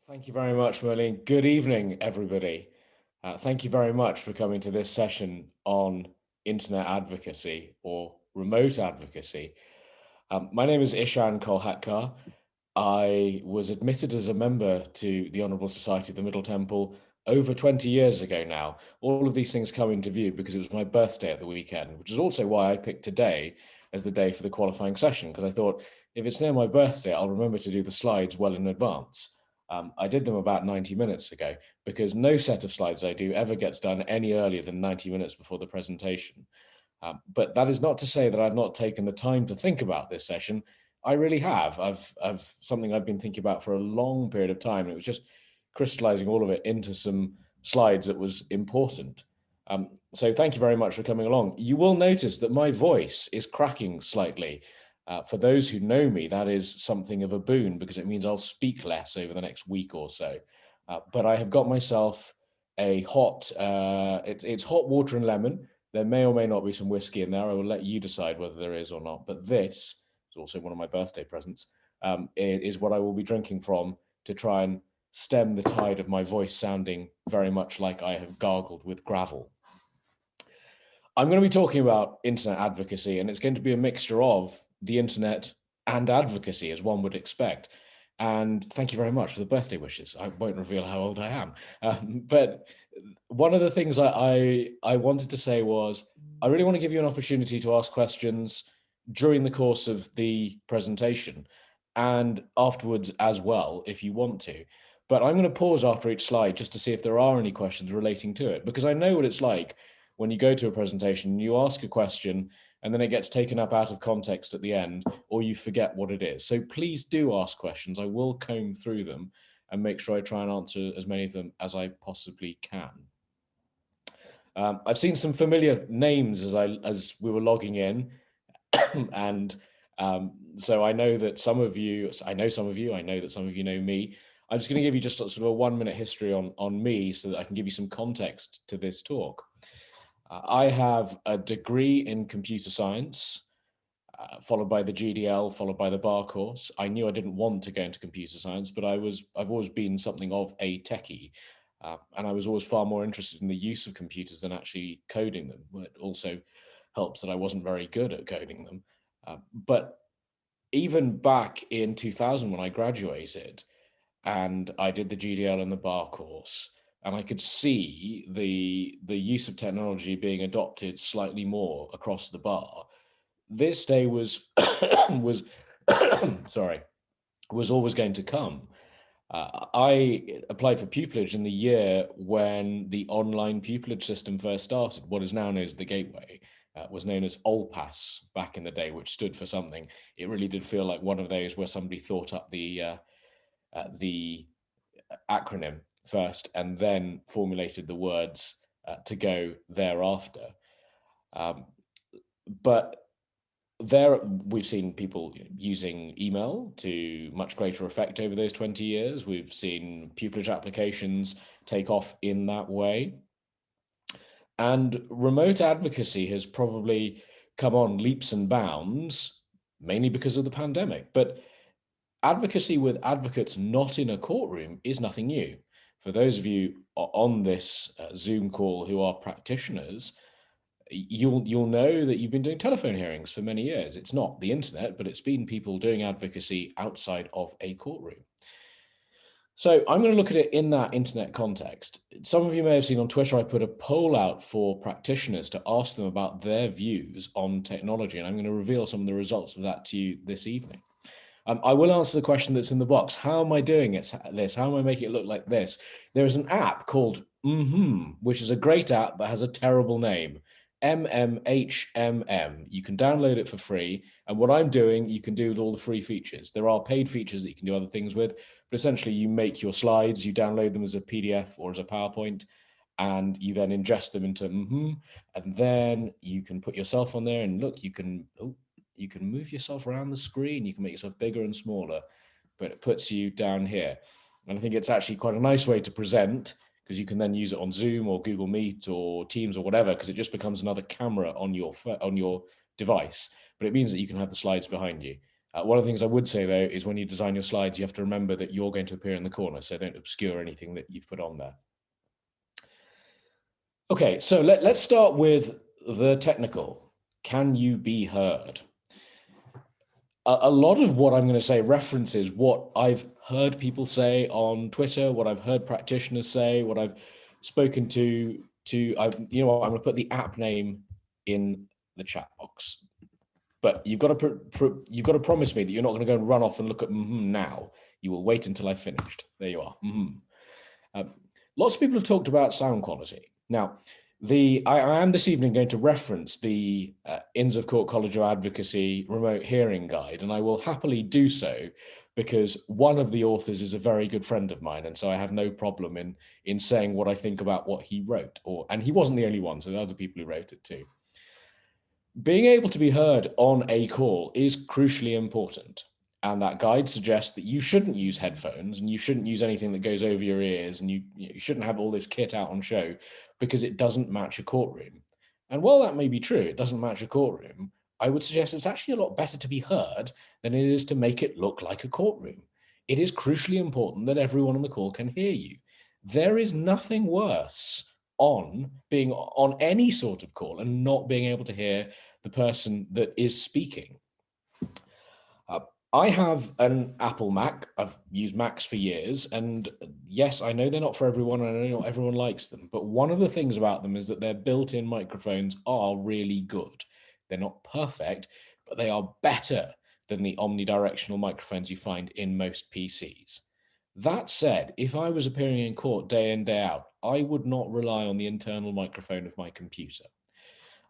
Thank you very much, Merlene. Good evening, everybody. Thank you very much for coming to this session on internet advocacy or remote advocacy. My name is Ishan Kolhatkar. I was admitted as a member to the Honourable Society of the Middle Temple over 20 years ago now. All of these things come into view because it was my birthday at the weekend, which is also why I picked today as the day for the qualifying session, because I thought if it's near my birthday, I'll remember to do the slides well in advance. I did them about 90 minutes ago because no set of slides I do ever gets done any earlier than 90 minutes before the presentation. But that is not to say that I've not taken the time to think about this session. I really have. I've something I've been thinking about for a long period of time. And it was just crystallizing all of it into some slides that was important. So thank you very much for coming along. You will notice that my voice is cracking slightly. For those who know me, that is something of a boon because it means I'll speak less over the next week or so. But I have got myself a it's hot water and lemon. There may or may not be some whiskey in there. I will let you decide whether there is or not. But this is also one of my birthday presents, is what I will be drinking from to try and stem the tide of my voice sounding very much like I have gargled with gravel. I'm going to be talking about internet advocacy, and it's going to be a mixture of the internet and advocacy, as one would expect. And thank you very much for the birthday wishes. I won't reveal how old I am. But one of the things I wanted to say was I really want to give you an opportunity to ask questions during the course of the presentation and afterwards as well, if you want to. But I'm going to pause after each slide just to see if there are any questions relating to it, because I know what it's like when you go to a presentation, you ask a question and then it gets taken up out of context at the end, or you forget what it is. So please do ask questions. I will comb through them and make sure I try and answer as many of them as I possibly can. I've seen some familiar names as we were logging in, and so I know that some of you, I know some of you, I know that some of you know me. I'm just going to give you just sort of a 1 minute history on me so that I can give you some context to this talk. I have a degree in computer science, followed by the GDL, followed by the bar course. I knew I didn't want to go into computer science, but I've always been something of a techie. And I was always far more interested in the use of computers than actually coding them. It also helps that I wasn't very good at coding them. But even back in 2000 when I graduated and I did the GDL and the bar course, and I could see the use of technology being adopted slightly more across the bar. This day was was sorry, was always going to come. I applied for pupillage in the year when the online pupillage system first started. What is now known as the Gateway was known as OLPAS back in the day, which stood for something. It really did feel like one of those where somebody thought up the acronym first and then formulated the words to go thereafter. Um, but there we've seen people using email to much greater effect over those 20 years. We've seen pupillage applications take off in that way. And remote advocacy has probably come on leaps and bounds, mainly because of the pandemic. But advocacy with advocates not in a courtroom is nothing new. For those of you on this Zoom call who are practitioners, you'll know that you've been doing telephone hearings for many years. It's not the internet, but it's been people doing advocacy outside of a courtroom. So I'm going to look at it in that internet context. Some of you may have seen on Twitter, I put a poll out for practitioners to ask them about their views on technology, and I'm going to reveal some of the results of that to you this evening. I will answer the question that's in the box. How am I doing this? How am I making it look like this? There is an app called which is a great app but has a terrible name. MMHMM. You can download it for free. And what I'm doing, you can do with all the free features. There are paid features that you can do other things with, but essentially you make your slides, you download them as a PDF or as a PowerPoint, and you then ingest them into and then you can put yourself on there and look, you can move yourself around the screen. You can make yourself bigger and smaller, but it puts you down here. And I think it's actually quite a nice way to present because you can then use it on Zoom or Google Meet or Teams or whatever, because it just becomes another camera on your device. But it means that you can have the slides behind you. One of the things I would say, though, is when you design your slides, you have to remember that you're going to appear in the corner, so don't obscure anything that you've put on there. Okay, so let's start with the technical. Can you be heard? A lot of what I'm going to say references what I've heard people say on Twitter, what I've heard practitioners say, what I've spoken to. You know what, I'm going to put the app name in the chat box. But you've got to promise me that you're not going to go and run off and look at now. You will wait until I've finished. There you are. Lots of people have talked about sound quality. Now, I am this evening going to reference the Inns of Court College of Advocacy remote hearing guide, and I will happily do so because one of the authors is a very good friend of mine, and so I have no problem in saying what I think about what he wrote. And he wasn't the only one, so there are other people who wrote it too. Being able to be heard on a call is crucially important. And that guide suggests that you shouldn't use headphones and you shouldn't use anything that goes over your ears, and you shouldn't have all this kit out on show because it doesn't match a courtroom. And while that may be true, it doesn't match a courtroom, I would suggest it's actually a lot better to be heard than it is to make it look like a courtroom. It is crucially important that everyone on the call can hear you. There is nothing worse on being on any sort of call and not being able to hear the person that is speaking. I have an Apple Mac. I've used Macs for years, and yes, I know they're not for everyone, and I know not everyone likes them, but one of the things about them is that their built-in microphones are really good. They're not perfect, but they are better than the omnidirectional microphones you find in most PCs. That said, if I was appearing in court day in, day out, I would not rely on the internal microphone of my computer.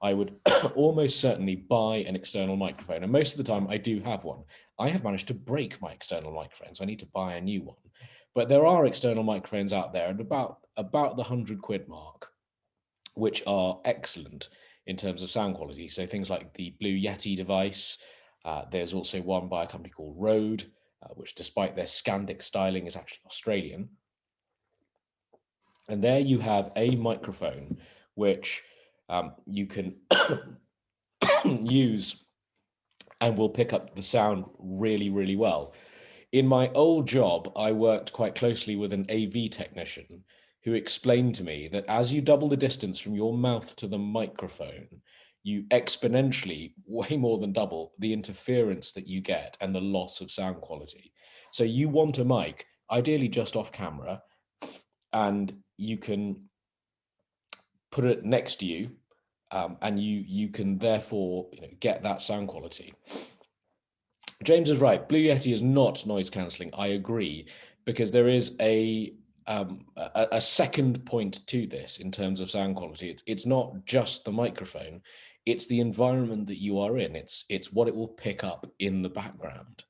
I would almost certainly buy an external microphone. And most of the time I do have one. I have managed to break my external microphone, so I need to buy a new one. But there are external microphones out there at about the £100 mark, which are excellent in terms of sound quality. So things like the Blue Yeti device. There's also one by a company called Rode, which despite their Scandic styling is actually Australian. And there you have a microphone which you can use and will pick up the sound really, really well. In my old job, I worked quite closely with an AV technician who explained to me that as you double the distance from your mouth to the microphone, you exponentially, way more than double, the interference that you get and the loss of sound quality. So you want a mic, ideally just off camera, and you can put it next to you, and you can therefore get that sound quality. James is right. Blue Yeti is not noise cancelling. I agree, because there is a second point to this in terms of sound quality. It's not just the microphone; it's the environment that you are in. It's what it will pick up in the background.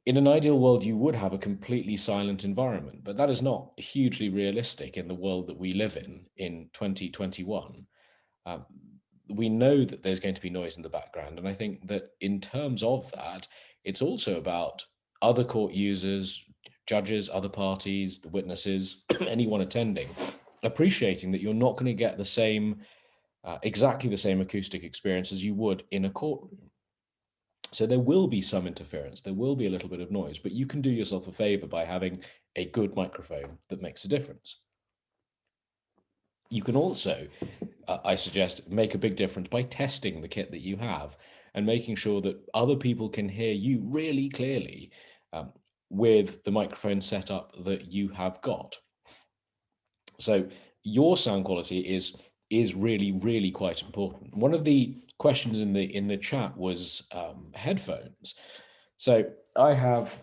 In an ideal world, you would have a completely silent environment, but that is not hugely realistic in the world that we live in 2021. We know that there's going to be noise in the background. And I think that in terms of that, it's also about other court users, judges, other parties, the witnesses, anyone attending, appreciating that you're not going to get the same, exactly the same acoustic experience as you would in a courtroom. So there will be some interference, there will be a little bit of noise, but you can do yourself a favor by having a good microphone that makes a difference. You can also, I suggest, make a big difference by testing the kit that you have and making sure that other people can hear you really clearly with the microphone setup that you have got. So your sound quality is really, really quite important. One of the questions in the chat was headphones. So I have,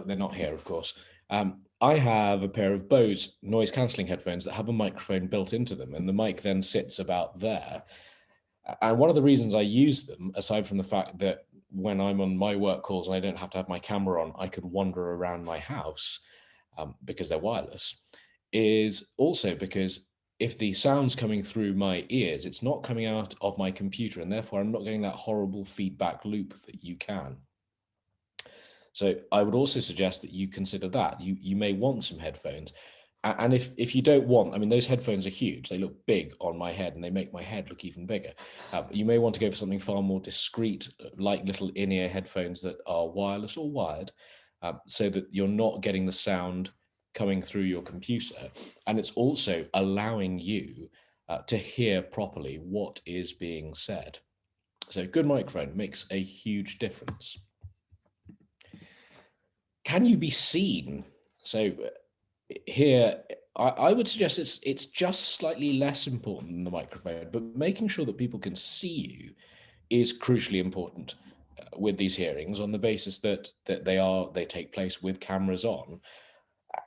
they're not here, of course. I have a pair of Bose noise cancelling headphones that have a microphone built into them, and the mic then sits about there. And one of the reasons I use them, aside from the fact that when I'm on my work calls and I don't have to have my camera on, I can wander around my house because they're wireless, is also because if the sound's coming through my ears, it's not coming out of my computer, and therefore I'm not getting that horrible feedback loop that you can. So I would also suggest that you consider that. You may want some headphones. And if you don't want, I mean, those headphones are huge. They look big on my head and they make my head look even bigger. You may want to go for something far more discreet, like little in-ear headphones that are wireless or wired, so that you're not getting the sound coming through your computer. And it's also allowing you to hear properly what is being said. So a good microphone makes a huge difference. Can you be seen? So here, I would suggest it's just slightly less important than the microphone, but making sure that people can see you is crucially important with these hearings, on the basis that they take place with cameras on.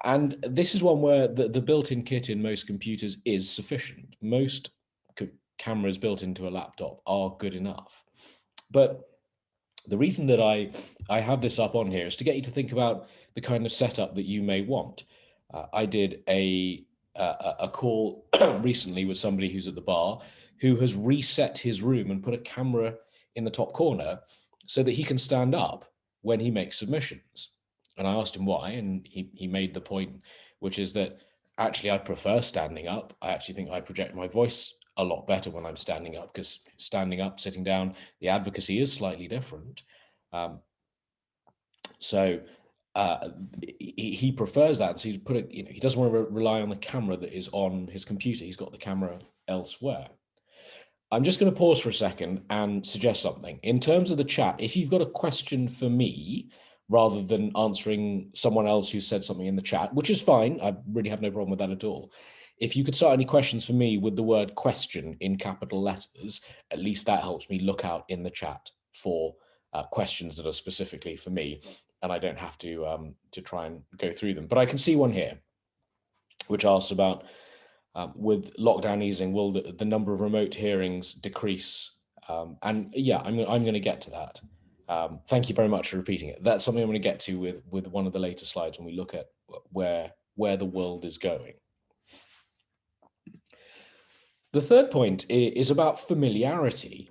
And this is one where the built-in kit in most computers is sufficient. Most cameras built into a laptop are good enough. But the reason that I have this up on here is to get you to think about the kind of setup that you may want. I did a call recently with somebody who's at the bar, who has reset his room and put a camera in the top corner so that he can stand up when he makes submissions. And I asked him why, and he made the point, which is that actually I prefer standing up. I actually think I project my voice a lot better when I'm standing up, because standing up, sitting down, the advocacy is slightly different. Um, so he prefers that. So he's put it, he doesn't want to rely on the camera that is on his computer. He's got the camera elsewhere. I'm just going to pause for a second and suggest something. In terms of the chat, if you've got a question for me, rather than answering someone else who said something in the chat, which is fine, I really have no problem with that at all. If you could start any questions for me with the word question in capital letters, at least that helps me look out in the chat for questions that are specifically for me, and I don't have to try and go through them. But I can see one here, which asks about, with lockdown easing, will the number of remote hearings decrease? And yeah, I'm going to get to that. Thank you very much for repeating it. That's something I'm going to get to with one of the later slides when we look at where the world is going. The third point is about familiarity.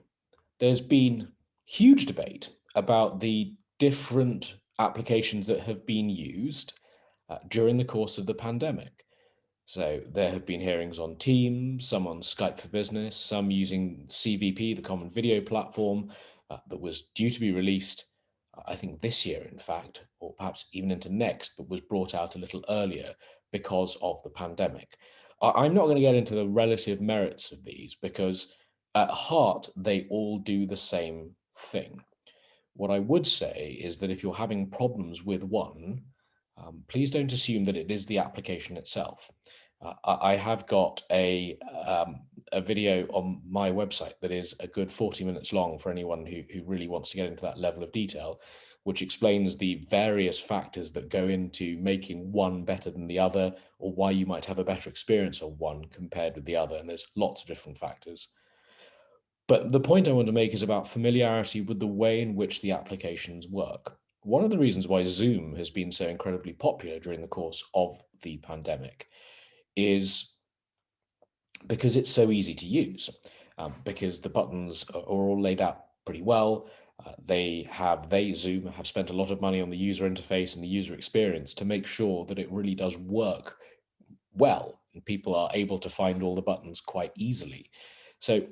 There's been huge debate about the different applications that have been used during the course of the pandemic. So there have been hearings on Teams, some on Skype for Business, some using CVP, the common video platform, that was due to be released, I think this year, in fact, or perhaps even into next, but was brought out a little earlier because of the pandemic. I'm not going to get into the relative merits of these, because at heart, they all do the same thing. What I would say is that if you're having problems with one, please don't assume that it is the application itself. I have got a video on my website that is a good 40 minutes long for anyone who really wants to get into that level of detail, which explains the various factors that go into making one better than the other, or why you might have a better experience on one compared with the other. And there's lots of different factors. But the point I want to make is about familiarity with the way in which the applications work. One of the reasons why Zoom has been so incredibly popular during the course of the pandemic is because it's so easy to use, because the buttons are all laid out pretty well. Zoom have spent a lot of money on the user interface and the user experience to make sure that it really does work well, and people are able to find all the buttons quite easily. So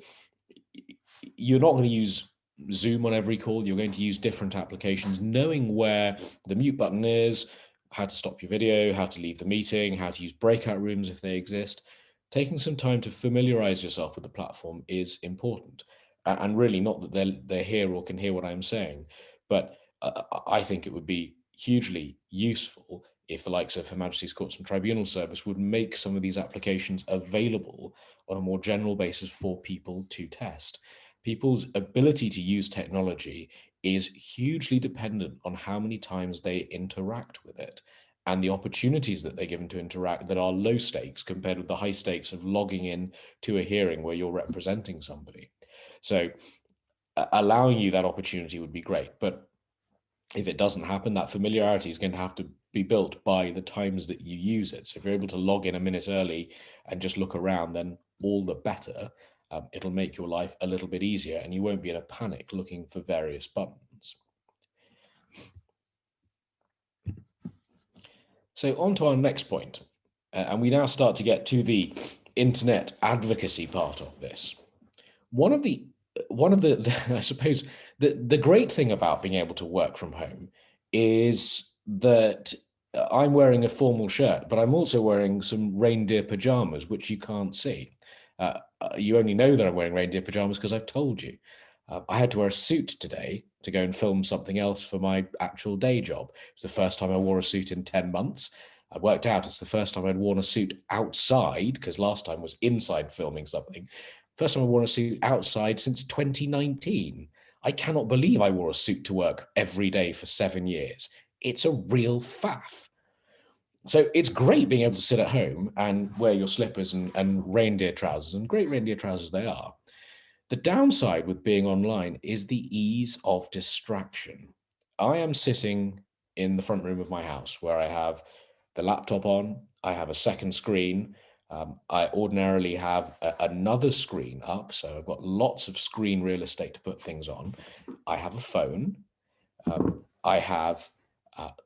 you're not going to use Zoom on every call. You're going to use different applications, knowing where the mute button is, how to stop your video, how to leave the meeting, how to use breakout rooms if they exist. Taking some time to familiarize yourself with the platform is important. And really, not that they're here or can hear what I'm saying, but I think it would be hugely useful if the likes of Her Majesty's Courts and Tribunal Service would make some of these applications available on a more general basis for people to test. People's ability to use technology is hugely dependent on how many times they interact with it, and the opportunities that they're given to interact that are low stakes compared with the high stakes of logging in to a hearing where you're representing somebody. So allowing you that opportunity would be great. But if it doesn't happen, that familiarity is going to have to be built by the times that you use it. So if you're able to log in a minute early and just look around, then all the better. It'll make your life a little bit easier, and you won't be in a panic looking for various buttons. So on to our next point. And we now start to get to the internet advocacy part of this. One of the I suppose the great thing about being able to work from home is that I'm wearing a formal shirt, but I'm also wearing some reindeer pajamas, which you can't see. You only know that I'm wearing reindeer pajamas because I've told you. I had to wear a suit today to go and film something else for my actual day job. It's the first time I wore a suit in 10 months. I worked out it's the first time I'd worn a suit outside, because last time was inside filming something. First time I wore a suit outside since 2019. I cannot believe I wore a suit to work every day for 7 years. It's a real faff. So it's great being able to sit at home and wear your slippers and reindeer trousers, and great reindeer trousers they are. The downside with being online is the ease of distraction. I am sitting in the front room of my house where I have the laptop on, I have a second screen. I ordinarily have another screen up, so I've got lots of screen real estate to put things on. I have a phone. I have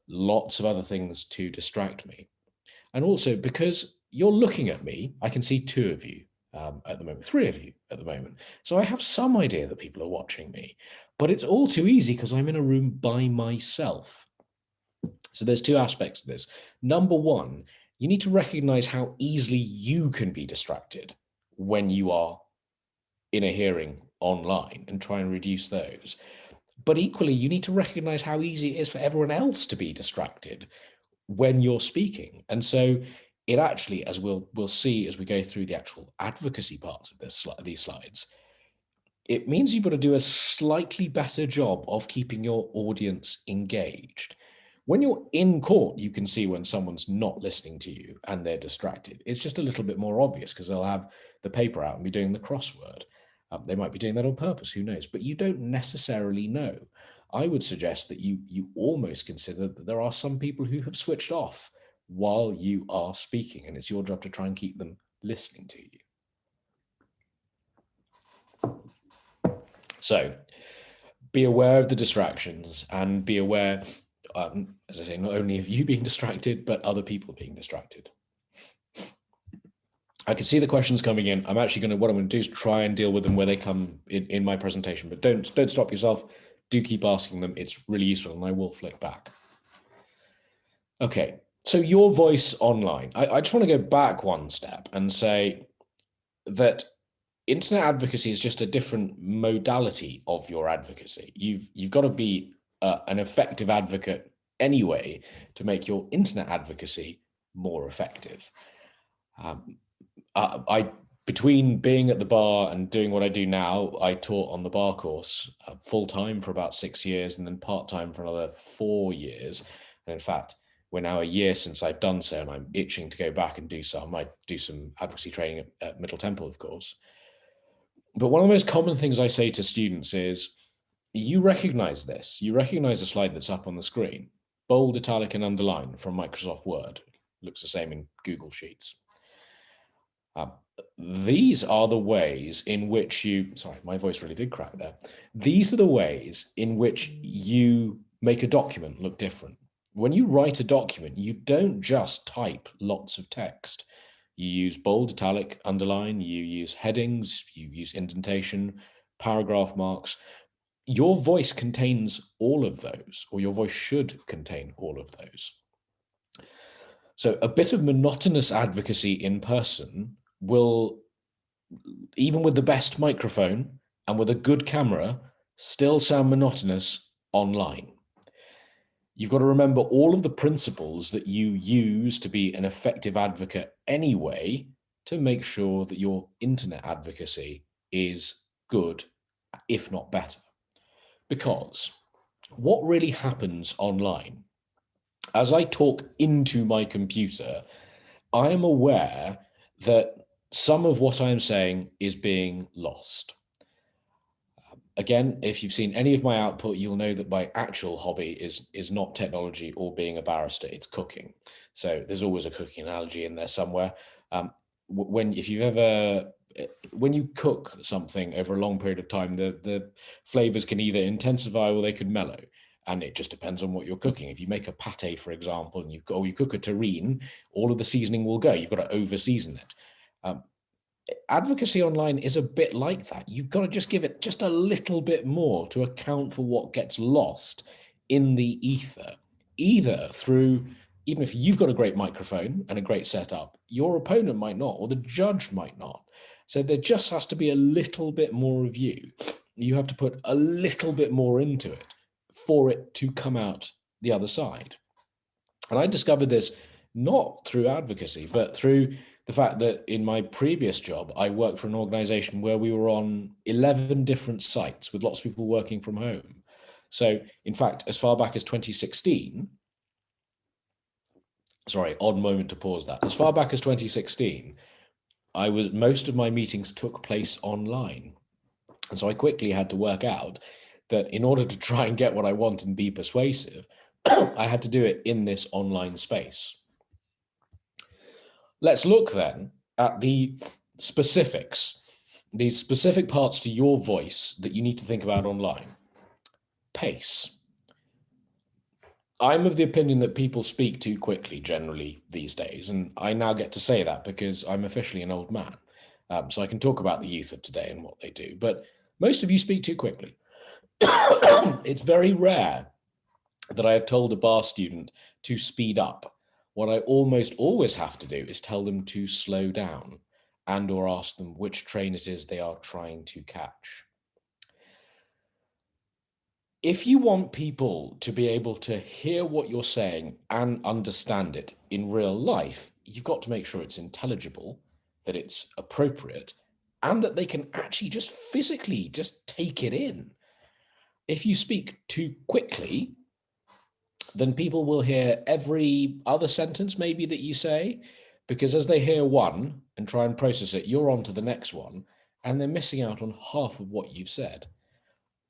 lots of other things to distract me. And also, because you're looking at me, I can see two of you at the moment, three of you at the moment. So I have some idea that people are watching me, but it's all too easy because I'm in a room by myself. So there's two aspects to this. Number one, you need to recognize how easily you can be distracted when you are in a hearing online and try and reduce those. But equally, you need to recognize how easy it is for everyone else to be distracted when you're speaking. And so it actually, as we'll see as we go through the actual advocacy parts of these slides, it means you've got to do a slightly better job of keeping your audience engaged. When you're in court, you can see when someone's not listening to you and they're distracted. It's just a little bit more obvious because they'll have the paper out and be doing the crossword. They might be doing that on purpose, who knows? But you don't necessarily know. I would suggest that you almost consider that there are some people who have switched off while you are speaking, and it's your job to try and keep them listening to you. So be aware of the distractions and be aware, as I say, not only of you being distracted, but other people being distracted. I can see the questions coming in. I'm actually going to, what I'm going to do is try and deal with them where they come in my presentation, but don't stop yourself. Do keep asking them. It's really useful, and I will flick back. Okay, so your voice online. I just want to go back one step and say that internet advocacy is just a different modality of your advocacy. You've got to be an effective advocate anyway to make your internet advocacy more effective. I between being at the bar and doing what I do now, I taught on the bar course full time for about 6 years and then part time for another 4 years. And in fact, we're now a year since I've done so, and I'm itching to go back and do some. I do some advocacy training at Middle Temple, of course. But one of the most common things I say to students is, you recognize this. You recognize the slide that's up on the screen. Bold, italic, and underline from Microsoft Word. Looks the same in Google Sheets. These are the ways in which you, sorry, my voice really did crack there. These are the ways in which you make a document look different. When you write a document, you don't just type lots of text. You use bold, italic, underline, you use headings, you use indentation, paragraph marks. Your voice contains all of those, or your voice should contain all of those. So a bit of monotonous advocacy in person will, even with the best microphone and with a good camera, still sound monotonous online. You've got to remember all of the principles that you use to be an effective advocate anyway, to make sure that your internet advocacy is good, if not better. Because what really happens online, as I talk into my computer, I am aware that some of what I'm saying is being lost. Again, if you've seen any of my output, you'll know that my actual hobby is not technology or being a barrister, it's cooking. So there's always a cooking analogy in there somewhere. When you cook something over a long period of time, the flavors can either intensify or they could mellow. And it just depends on what you're cooking. If you make a pate, for example, and you cook a terrine, all of the seasoning will go. You've got to over season it. Advocacy online is a bit like that. You've got to just give it just a little bit more to account for what gets lost in the ether, either through, even if you've got a great microphone and a great setup, your opponent might not, or the judge might not. So there just has to be a little bit more of you. You have to put a little bit more into it for it to come out the other side. And I discovered this not through advocacy, but through the fact that in my previous job, I worked for an organization where we were on 11 different sites with lots of people working from home. So in fact, as far back as 2016, sorry, odd moment to pause that. As far back as 2016, most of my meetings took place online. And so I quickly had to work out that in order to try and get what I want and be persuasive, I had to do it in this online space. Let's look then at the specifics, these specific parts to your voice that you need to think about online. Pace. I'm of the opinion that people speak too quickly generally these days, and I now get to say that because I'm officially an old man. So I can talk about the youth of today and what they do, but most of you speak too quickly. It's very rare that I have told a bar student to speed up. What I almost always have to do is tell them to slow down and or ask them which train it is they are trying to catch. If you want people to be able to hear what you're saying and understand it in real life, you've got to make sure it's intelligible, that it's appropriate, and that they can actually just physically just take it in. If you speak too quickly, then people will hear every other sentence maybe that you say, because as they hear one and try and process it, you're on to the next one, and they're missing out on half of what you've said.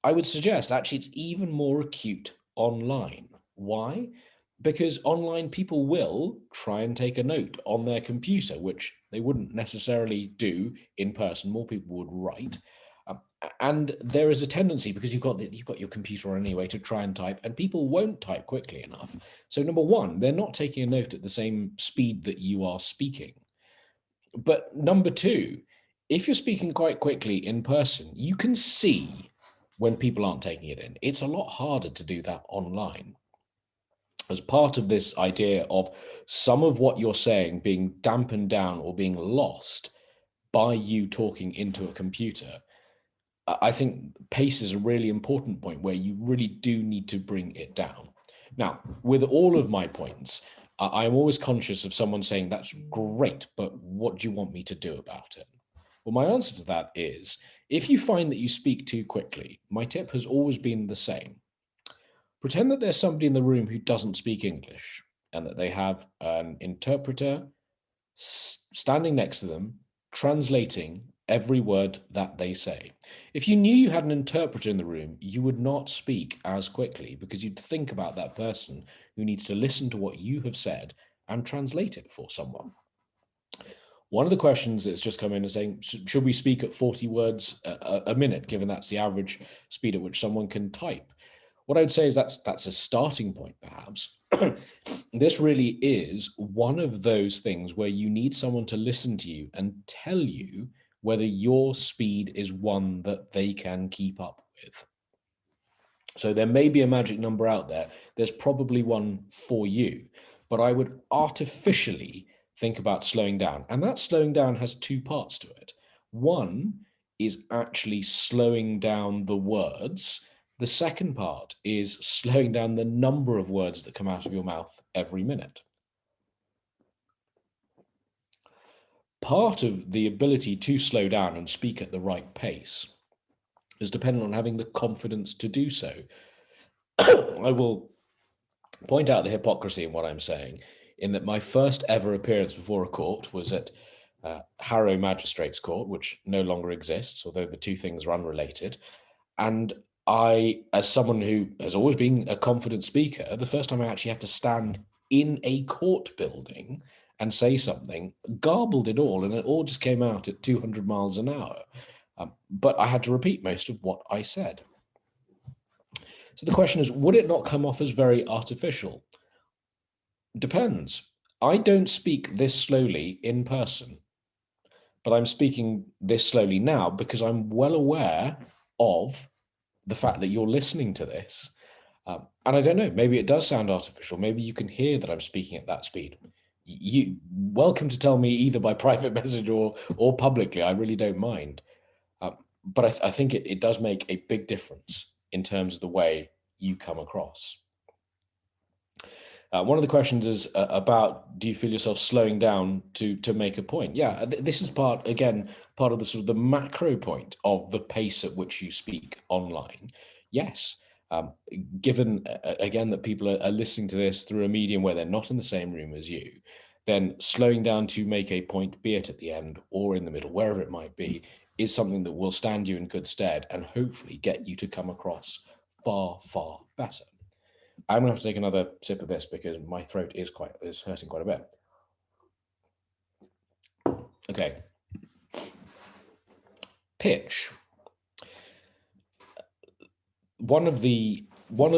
I would suggest actually it's even more acute online. Why? Because online people will try and take a note on their computer, which they wouldn't necessarily do in person. More people would write. And there is a tendency, because you've got your computer on anyway, to try and type, and people won't type quickly enough. So number one, they're not taking a note at the same speed that you are speaking. But number two, if you're speaking quite quickly in person, you can see when people aren't taking it in. It's a lot harder to do that online. As part of this idea of some of what you're saying being dampened down or being lost by you talking into a computer, I think pace is a really important point where you really do need to bring it down. Now, with all of my points, I'm always conscious of someone saying, that's great, but what do you want me to do about it? Well, my answer to that is, if you find that you speak too quickly, my tip has always been the same. Pretend that there's somebody in the room who doesn't speak English and that they have an interpreter standing next to them, translating every word that they say. If you knew you had an interpreter in the room, you would not speak as quickly because you'd think about that person who needs to listen to what you have said and translate it for someone. One of the questions that's just come in is saying, should we speak at 40 words a minute, given that's the average speed at which someone can type? What I would say is that's a starting point, perhaps. This really is one of those things where you need someone to listen to you and tell you whether your speed is one that they can keep up with. So there may be a magic number out there. There's probably one for you, but I would artificially think about slowing down. And that slowing down has two parts to it. One is actually slowing down the words. The second part is slowing down the number of words that come out of your mouth every minute. Part of the ability to slow down and speak at the right pace is dependent on having the confidence to do so. I will point out the hypocrisy in what I'm saying, in that my first ever appearance before a court was at Harrow Magistrates Court, which no longer exists, although the two things are unrelated. And I, as someone who has always been a confident speaker, the first time I actually had to stand in a court building and say something, garbled it all, and it all just came out at 200 miles an hour. But I had to repeat most of what I said. So the question is, would it not come off as very artificial? Depends. I don't speak this slowly in person, but I'm speaking this slowly now because I'm well aware of the fact that you're listening to this. And I don't know, maybe it does sound artificial. Maybe you can hear that I'm speaking at that speed. You welcome to tell me either by private message or publicly. I really don't mind. But I think it does make a big difference in terms of the way you come across. One of the questions is about, do you feel yourself slowing down to make a point? Yeah, this is part of the sort of the macro point of the pace at which you speak online. Yes, given again that people are listening to this through a medium where they're not in the same room as you, then slowing down to make a point, be it at the end or in the middle, wherever it might be, is something that will stand you in good stead and hopefully get you to come across far, far better. I'm gonna have to take another sip of this because my throat is hurting quite a bit. Okay. Pitch. One of the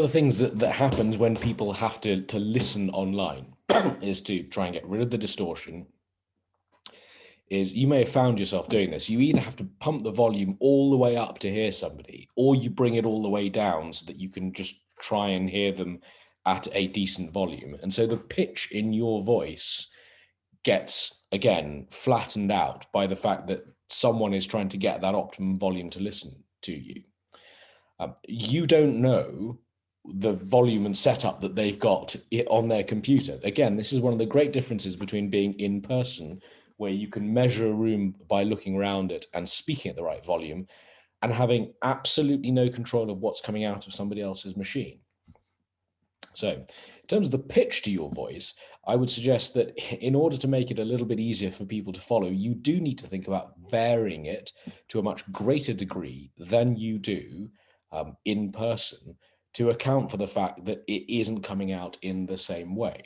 things that happens when people have to listen online is to try and get rid of the distortion. Is you may have found yourself doing this. You either have to pump the volume all the way up to hear somebody, or you bring it all the way down so that you can just try and hear them at a decent volume. And so the pitch in your voice gets, again, flattened out by the fact that someone is trying to get that optimum volume to listen to you. You don't know the volume and setup that they've got on their computer. Again, this is one of the great differences between being in person, where you can measure a room by looking around it and speaking at the right volume, and having absolutely no control of what's coming out of somebody else's machine. So in terms of the pitch to your voice, I would suggest that in order to make it a little bit easier for people to follow, you do need to think about varying it to a much greater degree than you do in person, to account for the fact that it isn't coming out in the same way.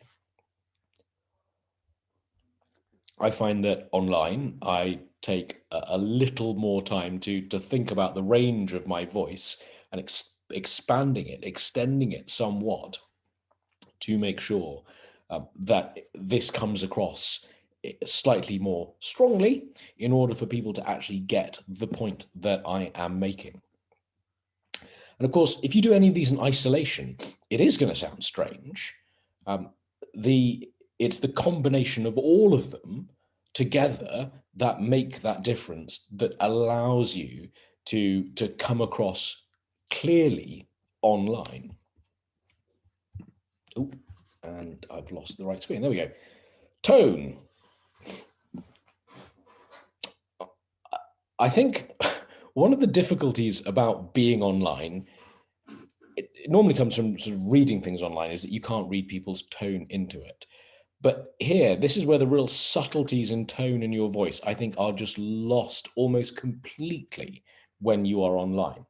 I find that online, I take a little more time to think about the range of my voice and expanding it, extending it somewhat, to make sure that this comes across slightly more strongly in order for people to actually get the point that I am making. And of course, if you do any of these in isolation, it is going to sound strange. It's the combination of all of them together that make that difference, that allows you to come across clearly online. Oh, and I've lost the right screen. There we go. Tone. I think one of the difficulties about being online, it normally comes from sort of reading things online, is that you can't read people's tone into it. But here, this is where the real subtleties in tone in your voice, I think, are just lost almost completely when you are online.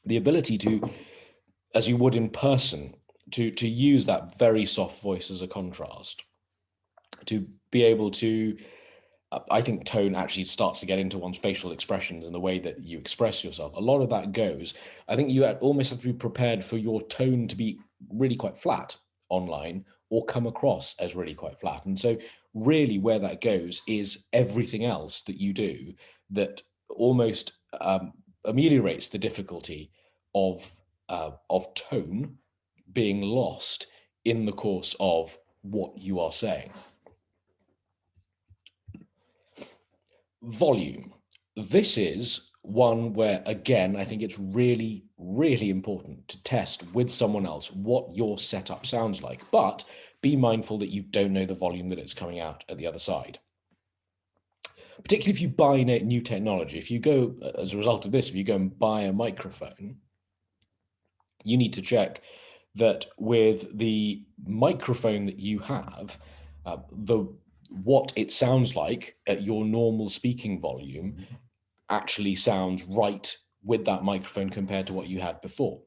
The ability to, as you would in person, to use that very soft voice as a contrast, to be able to, I think tone actually starts to get into one's facial expressions and the way that you express yourself. A lot of that goes. I think you almost have to be prepared for your tone to be really quite flat online or come across as really quite flat. And so really where that goes is everything else that you do that almost ameliorates the difficulty of tone being lost in the course of what you are saying. Volume. This is one where, again, I think it's really, really important to test with someone else what your setup sounds like, but be mindful that you don't know the volume that it's coming out at the other side. Particularly if you buy new technology, if you go, as a result of this, if you go and buy a microphone, you need to check that with the microphone that you have, what it sounds like at your normal speaking volume actually sounds right with that microphone compared to what you had before.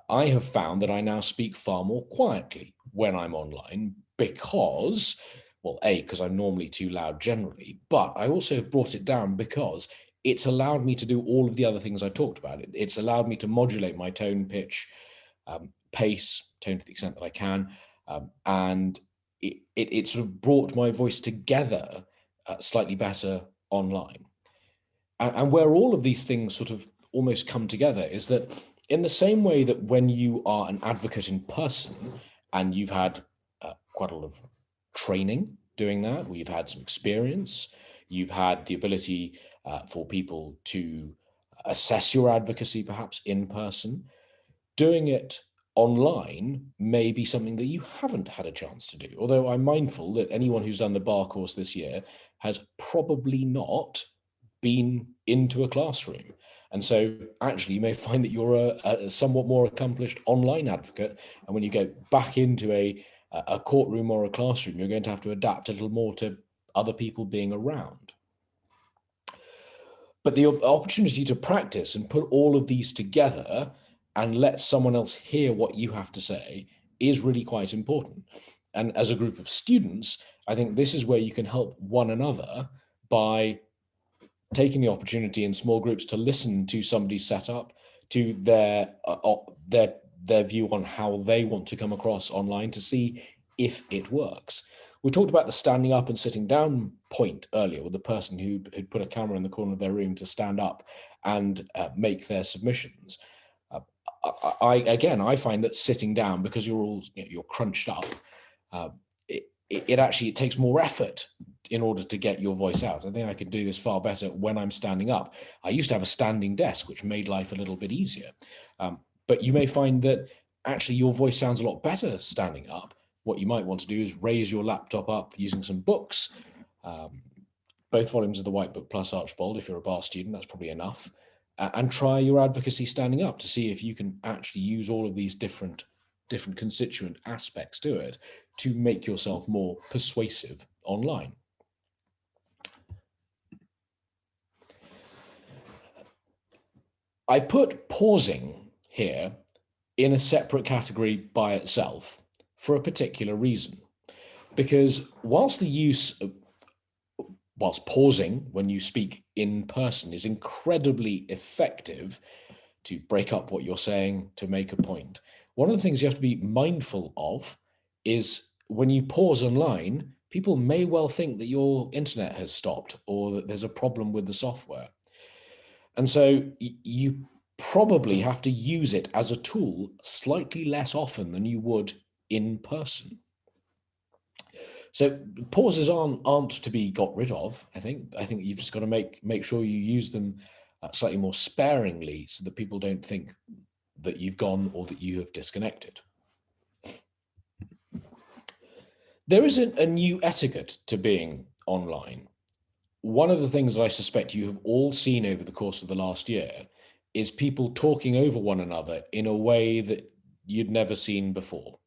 I have found that I now speak far more quietly when I'm online because, well, because I'm normally too loud generally, but I also have brought it down because it's allowed me to do all of the other things I've talked about. It's allowed me to modulate my tone, pitch, pace, tone to the extent that I can, and it sort of brought my voice together slightly better online. And where all of these things sort of almost come together is that in the same way that when you are an advocate in person and you've had quite a lot of training doing that, where you've had some experience, you've had the ability for people to assess your advocacy perhaps in person, doing it online may be something that you haven't had a chance to do. Although I'm mindful that anyone who's done the bar course this year has probably not been into a classroom. And so actually you may find that you're a somewhat more accomplished online advocate. And when you go back into a courtroom or a classroom, you're going to have to adapt a little more to other people being around. But the opportunity to practice and put all of these together and let someone else hear what you have to say is really quite important. And as a group of students, I think this is where you can help one another by taking the opportunity in small groups to listen to somebody's setup, to their view on how they want to come across online, to see if it works. We talked about the standing up and sitting down point earlier with the person who had put a camera in the corner of their room to stand up and make their submissions. I find that sitting down, because you're crunched up, it takes more effort in order to get your voice out. I think I can do this far better when I'm standing up. I used to have a standing desk, which made life a little bit easier. But you may find that actually your voice sounds a lot better standing up. What you might want to do is raise your laptop up using some books, both volumes of the White Book plus Archbold. If you're a bar student, that's probably enough. And try your advocacy standing up to see if you can actually use all of these different constituent aspects to it to make yourself more persuasive online. I've put pausing here in a separate category by itself for a particular reason. Because whilst pausing when you speak in person is incredibly effective to break up what you're saying, to make a point, one of the things you have to be mindful of is when you pause online, people may well think that your internet has stopped or that there's a problem with the software. And so you probably have to use it as a tool slightly less often than you would in person. So pauses aren't to be got rid of. I think you've just got to make sure you use them slightly more sparingly so that people don't think that you've gone or that you have disconnected. There is a new etiquette to being online. One of the things that I suspect you have all seen over the course of the last year is people talking over one another in a way that you'd never seen before.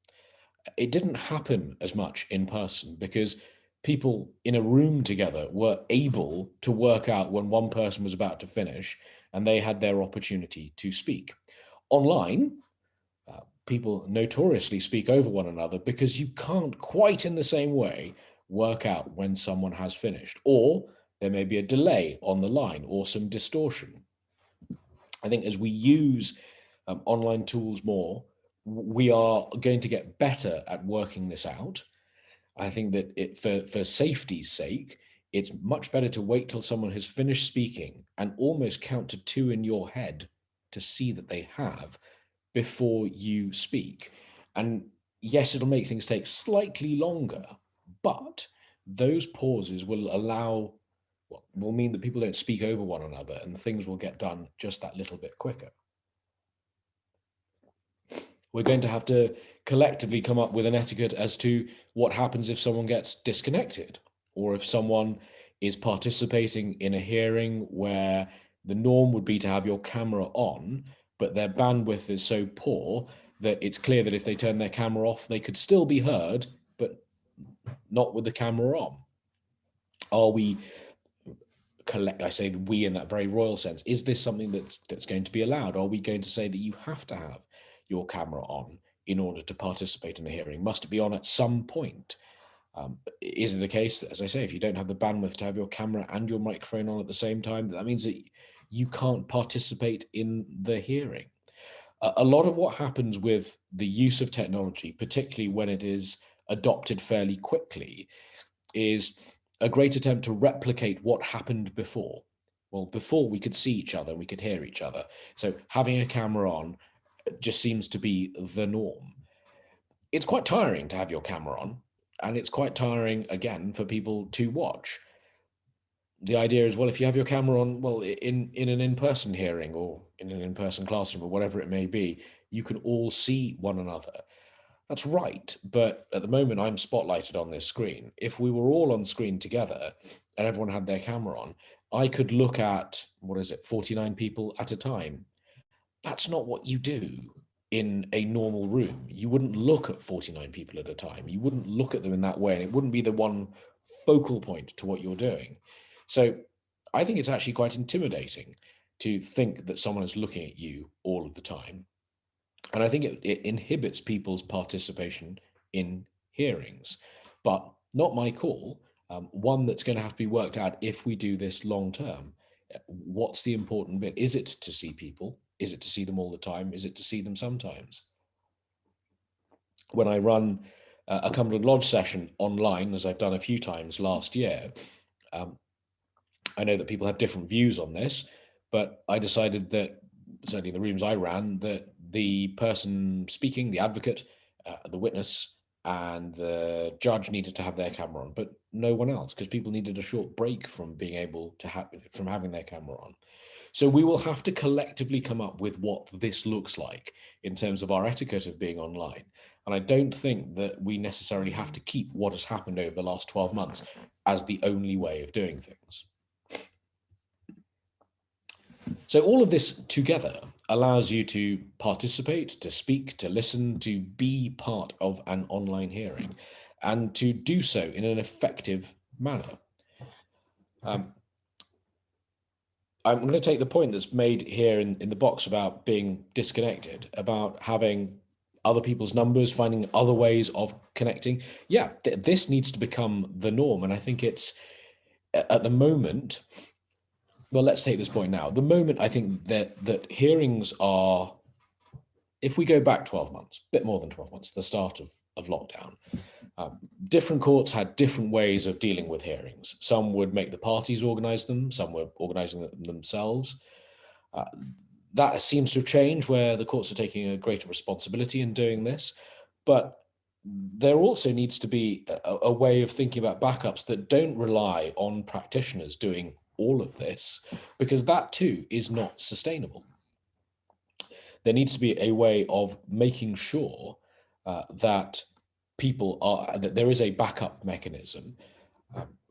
It didn't happen as much in person because people in a room together were able to work out when one person was about to finish and they had their opportunity to speak. Online, people notoriously speak over one another because you can't quite in the same way work out when someone has finished, or there may be a delay on the line or some distortion. I think as we use online tools more, we are going to get better at working this out. I think that for safety's sake, it's much better to wait till someone has finished speaking and almost count to 2 in your head to see that they have before you speak. And yes, it'll make things take slightly longer, but those pauses will mean that people don't speak over one another and things will get done just that little bit quicker. We're going to have to collectively come up with an etiquette as to what happens if someone gets disconnected, or if someone is participating in a hearing where the norm would be to have your camera on, but their bandwidth is so poor that it's clear that if they turn their camera off, they could still be heard, but not with the camera on. Are we I say we in that very royal sense, is this something that's going to be allowed? Are we going to say that you have to have your camera on in order to participate in a hearing? Must it be on at some point? Is it the case that, as I say, if you don't have the bandwidth to have your camera and your microphone on at the same time, that means that you can't participate in the hearing? A lot of what happens with the use of technology, particularly when it is adopted fairly quickly, is a great attempt to replicate what happened before. Well, before we could see each other, we could hear each other. So having a camera on just seems to be the norm. It's quite tiring to have your camera on, and it's quite tiring, again, for people to watch. The idea is, well, if you have your camera on, well, in an in-person hearing or in an in-person classroom or whatever it may be, you can all see one another. That's right, but at the moment I'm spotlighted on this screen. If we were all on screen together and everyone had their camera on, I could look at, what is it, 49 people at a time. That's not what you do in a normal room. You wouldn't look at 49 people at a time. You wouldn't look at them in that way, and it wouldn't be the one focal point to what you're doing. So I think it's actually quite intimidating to think that someone is looking at you all of the time. And I think it inhibits people's participation in hearings, but not my call. One that's going to have to be worked out if we do this long term. What's the important bit? Is it to see people? Is it to see them all the time? Is it to see them sometimes? When I run a Cumberland Lodge session online, as I've done a few times last year, um, I know that people have different views on this, but I decided that, certainly in the rooms I ran, that the person speaking, the advocate, the witness, and the judge needed to have their camera on, but no one else, because people needed a short break from being able to have from having their camera on. So we will have to collectively come up with what this looks like in terms of our etiquette of being online. And I don't think that we necessarily have to keep what has happened over the last 12 months as the only way of doing things. So all of this together allows you to participate, to speak, to listen, to be part of an online hearing, and to do so in an effective manner. I'm going to take the point that's made here in the box about being disconnected, about having other people's numbers, finding other ways of connecting. Yeah, this needs to become the norm. And I think it's, at the moment, well, let's take this point now. The moment I think that hearings are, if we go back 12 months, a bit more than 12 months, the start of lockdown, different courts had different ways of dealing with hearings. Some would make the parties organize them, some were organizing them themselves. That seems to have changed, where the courts are taking a greater responsibility in doing this. But there also needs to be a way of thinking about backups that don't rely on practitioners doing all of this, because that too is not sustainable. There needs to be a way of making sure that that there is a backup mechanism.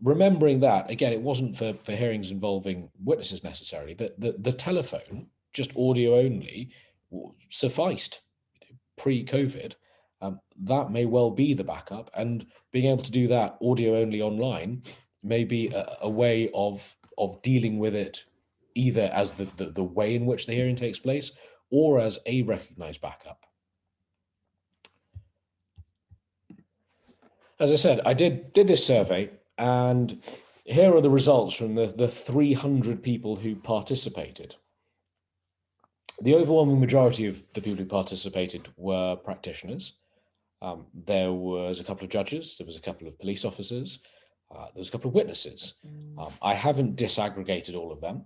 Remembering that, again, it wasn't for hearings involving witnesses necessarily, that the telephone, just audio only, sufficed pre-COVID. That may well be the backup, and being able to do that audio only online may be a way of dealing with it, either as the way in which the hearing takes place or as a recognized backup. As I said, I did this survey, and here are the results from the 300 people who participated. The overwhelming majority of the people who participated were practitioners. There was a couple of judges, there was a couple of police officers, there was a couple of witnesses. I haven't disaggregated all of them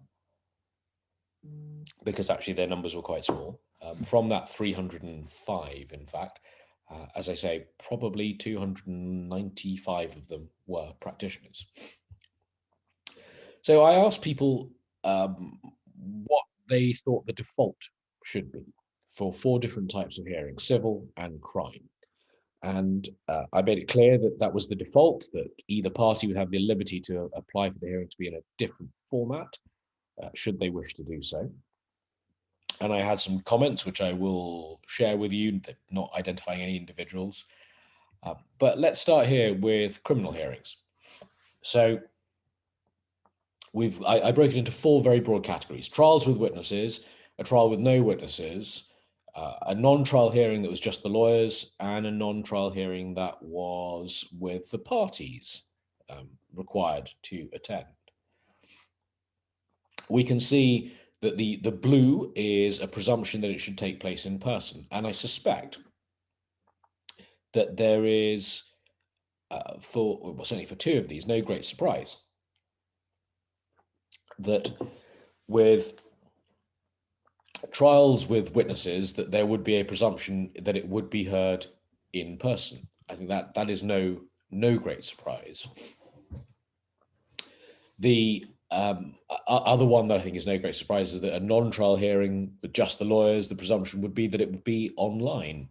because actually their numbers were quite small. From that 305, in fact, as I say, probably 295 of them were practitioners. So I asked people what they thought the default should be for 4 different types of hearings: civil and crime. And I made it clear that that was the default, that either party would have the liberty to apply for the hearing to be in a different format, should they wish to do so. And I had some comments which I will share with you, not identifying any individuals. But let's start here with criminal hearings. So I broke it into 4 very broad categories: trials with witnesses, a trial with no witnesses, a non-trial hearing that was just the lawyers, and a non-trial hearing that was with the parties required to attend. We can see that the blue is a presumption that it should take place in person, and I suspect that there is, certainly for two of these, no great surprise that with trials with witnesses, that there would be a presumption that it would be heard in person. I think that is no great surprise. The other one that I think is no great surprise is that a non-trial hearing with just the lawyers, the presumption would be that it would be online.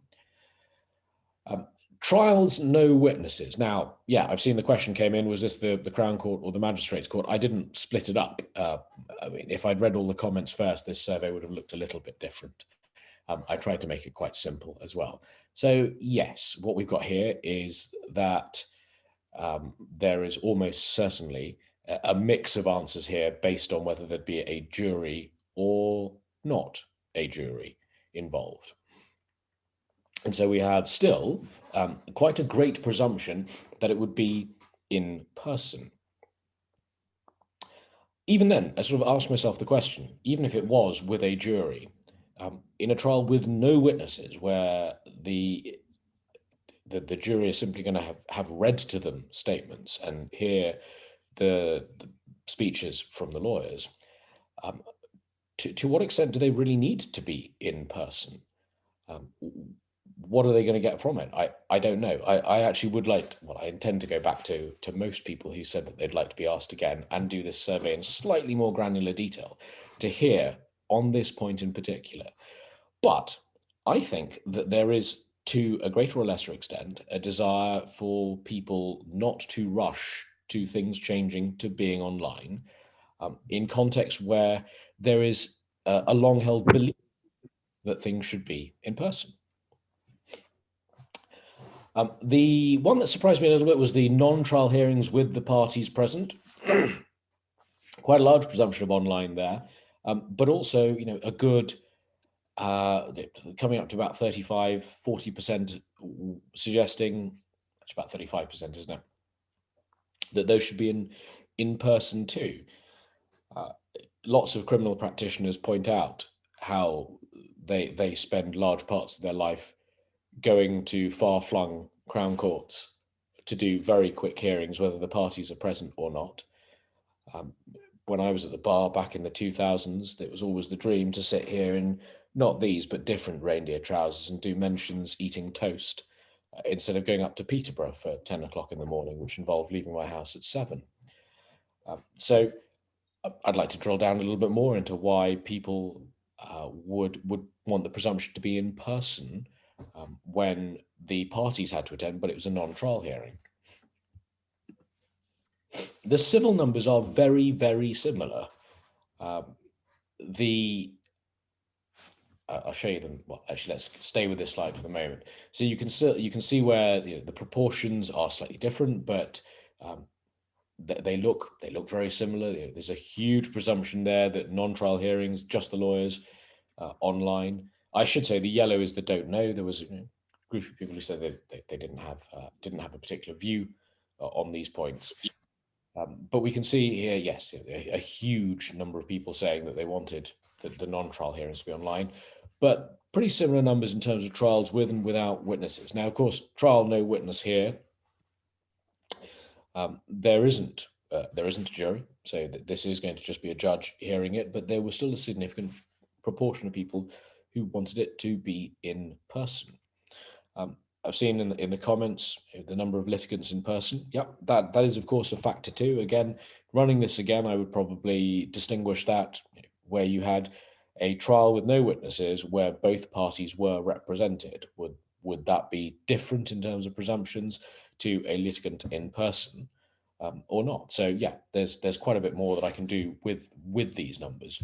Trials, no witnesses. Now, yeah, I've seen the question came in, was this the Crown Court or the Magistrates Court? I didn't split it up. I mean, if I'd read all the comments first, this survey would have looked a little bit different. I tried to make it quite simple as well. So yes, what we've got here is that there is almost certainly a mix of answers here based on whether there'd be a jury or not a jury involved. And so we have still quite a great presumption that it would be in person. Even then, I sort of asked myself the question, even if it was with a jury, in a trial with no witnesses, where the jury is simply going to have read to them statements and hear the speeches from the lawyers, to what extent do they really need to be in person? What are they going to get from it? I don't know. I actually would like to, well, I intend to go back to most people who said that they'd like to be asked again and do this survey in slightly more granular detail to hear on this point in particular. But I think that there is, to a greater or lesser extent, a desire for people not to rush to things changing to being online in context where there is a long-held belief that things should be in person. The one that surprised me a little bit was the non-trial hearings with the parties present. Quite a large presumption of online there, but also, you know, a good, coming up to about 35, 40% suggesting, it's about 35%, isn't it? That those should be in person too. Lots of criminal practitioners point out how they spend large parts of their life going to far-flung Crown courts to do very quick hearings, whether the parties are present or not. When I was at the bar back in the 2000s, it was always the dream to sit here in not these, but different reindeer trousers and do mentions eating toast instead of going up to Peterborough for 10 o'clock in the morning, which involved leaving my house at 7. So I'd like to drill down a little bit more into why people would want the presumption to be in person when the parties had to attend, but it was a non-trial hearing. The civil numbers are very, very similar. I'll show you them. Well, actually, let's stay with this slide for the moment. So you can see where the proportions are slightly different, but they look very similar. There's a huge presumption there that non-trial hearings, just the lawyers, online. I should say the yellow is the don't know. There was a group of people who said they didn't have a particular view on these points. But we can see here, yes, a huge number of people saying that they wanted the non-trial hearings to be online, but pretty similar numbers in terms of trials with and without witnesses. Now, of course, trial no witness here. There isn't a jury, so this is going to just be a judge hearing it, but there was still a significant proportion of people who wanted it to be in person. I've seen in the comments the number of litigants in person. Yep, that is of course a factor too. Again, running this again, I would probably distinguish that where you had a trial with no witnesses, where both parties were represented. Would that be different in terms of presumptions to a litigant in person or not? So yeah, there's quite a bit more that I can do with these numbers.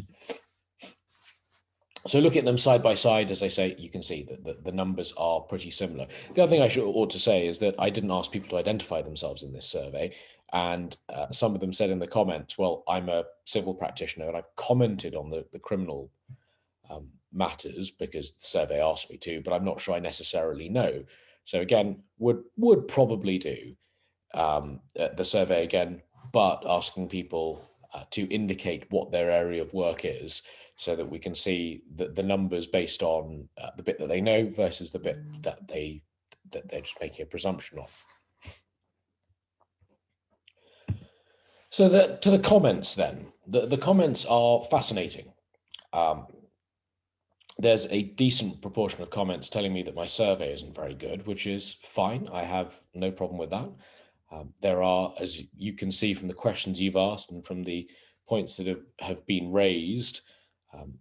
So looking at them side by side, as I say, you can see that the numbers are pretty similar. The other thing I ought to say is that I didn't ask people to identify themselves in this survey. And some of them said in the comments, well, I'm a civil practitioner and I've commented on the criminal matters because the survey asked me to, but I'm not sure I necessarily know. So again, would probably do the survey again, but asking people to indicate what their area of work is, so that we can see the numbers based on the bit that they know versus the bit that they're just making a presumption of. So to the comments then, the comments are fascinating. There's a decent proportion of comments telling me that my survey isn't very good, which is fine. I have no problem with that. There are, as you can see from the questions you've asked and from the points that have been raised